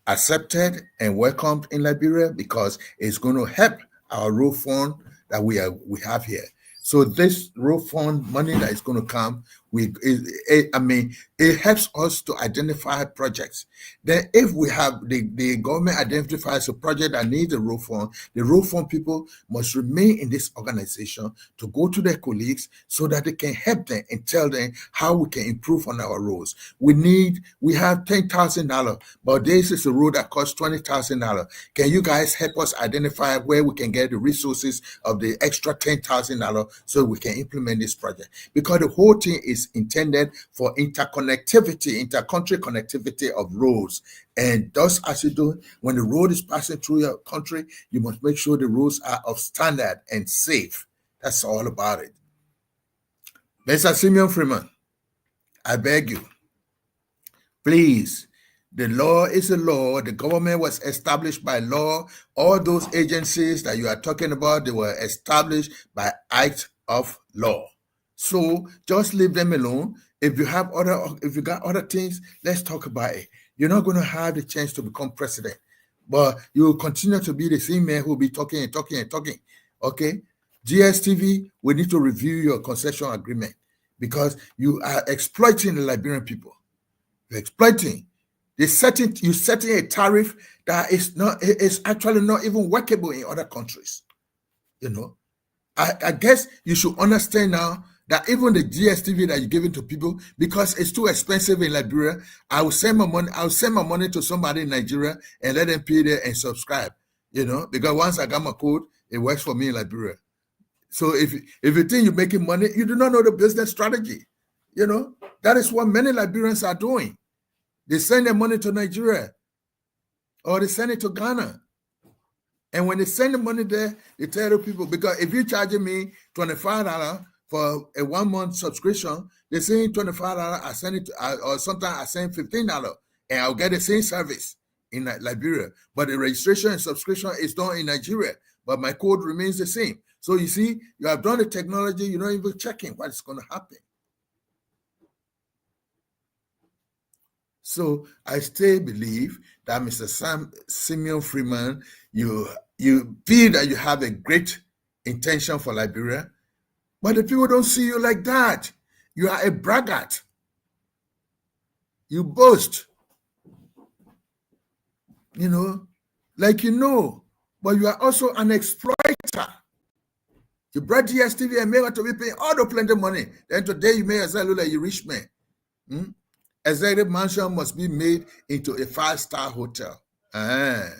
accepted and welcomed in Liberia because it's going to help our road fund that we have here. So this road fund money that is going to come, it helps us to identify projects. Then if we have the government identifies a project that needs a road fund people must remain in this organization to go to their colleagues so that they can help them and tell them how we can improve on our roads. We have $10,000, but this is a road that costs $20,000. Can you guys help us identify where we can get the resources of the extra $10,000 so we can implement this project? Because the whole thing is intended for interconnectivity, intercountry connectivity of roads. And thus, as you do, when the road is passing through your country, you must make sure the roads are of standard and safe. That's all about it. Mr. Simeon Freeman, I beg you, please, the law is a law. The government was established by law. All those agencies that you are talking about, they were established by act of law. So just leave them alone. If you got other things, let's talk about it. You're not going to have the chance to become president, but you will continue to be the same man who will be talking and talking and talking. Okay? GSTV, we need to review your concession agreement because you are exploiting the Liberian people. You're exploiting. You're setting a tariff that is actually not even workable in other countries. I guess you should understand now that even the GSTV that you're giving to people, because it's too expensive in Liberia, I will send my money to somebody in Nigeria and let them pay there and subscribe. Because once I got my code, it works for me in Liberia. So if you think you're making money, you do not know the business strategy. You know, that is what many Liberians are doing. They send their money to Nigeria or they send it to Ghana. And when they send the money there, they tell the people, because if you're charging me $25 for a 1 month subscription, they say $25, I send it to, or sometimes I send $15 and I'll get the same service in Liberia. But the registration and subscription is done in Nigeria, but my code remains the same. So you see, you have done the technology, you're not even checking what is going to happen. So I still believe that Mr. Simeon Freeman, you feel that you have a great intention for Liberia, but the people don't see you like that. You are a braggart. You boast, but you are also an exploiter. You brought DSTV and made it to be paying all the plenty of money. Then today you make yourself look like you rich man. Executive mansion must be made into a 5-star hotel. I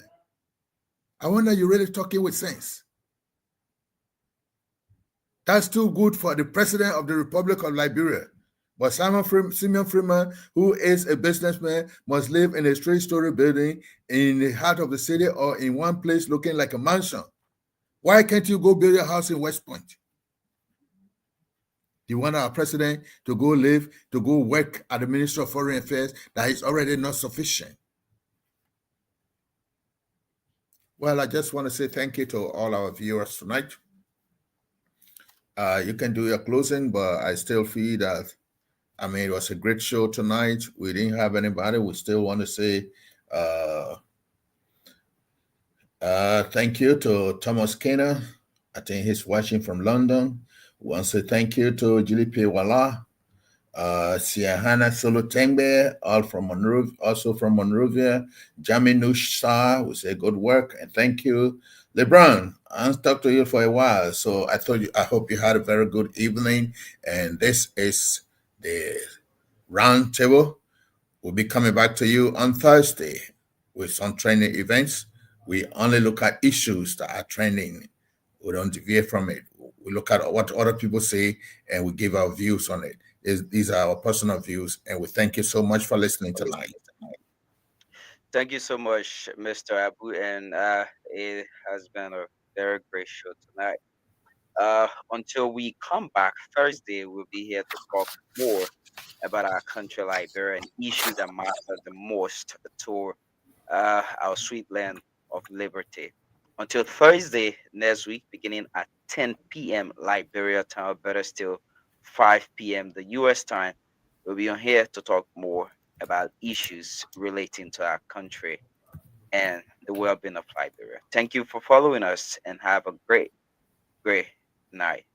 wonder you're really talking with sense. That's too good for the president of the Republic of Liberia. But Simeon Freeman, who is a businessman, must live in a 3-story building in the heart of the city or in one place looking like a mansion. Why can't you go build a house in West Point? You want our president to go work at the Ministry of Foreign Affairs that is already not sufficient. Well, I just want to say thank you to all our viewers tonight. You can do your closing, but I still feel that, it was a great show tonight. We didn't have anybody. We still want to say thank you to Thomas Kena. I think he's watching from London. We want to say thank you to Jilipe Wala, Siahana Solotengbe, also from Monrovia. Jami Nushsa, we say good work and thank you. LeBron, I haven't talked to you for a while, so I hope you had a very good evening. And this is the round table. We'll be coming back to you on Thursday with some training events. We only look at issues that are trending. We don't deviate from it. We look at what other people say and we give our views on it. These are our personal views, and we thank you so much for listening tonight. Thank you so much, Mr. Abu, and it has been a very great show tonight. Until we come back Thursday, we'll be here to talk more about our country, Liberia, and issues that matter the most to our sweet land of liberty. Until Thursday next week, beginning at 10 p.m. Liberia time, or better still, 5 p.m. the U.S. time, we'll be on here to talk more about issues relating to our country and the well-being of Liberia. Thank you for following us and have a great, great night.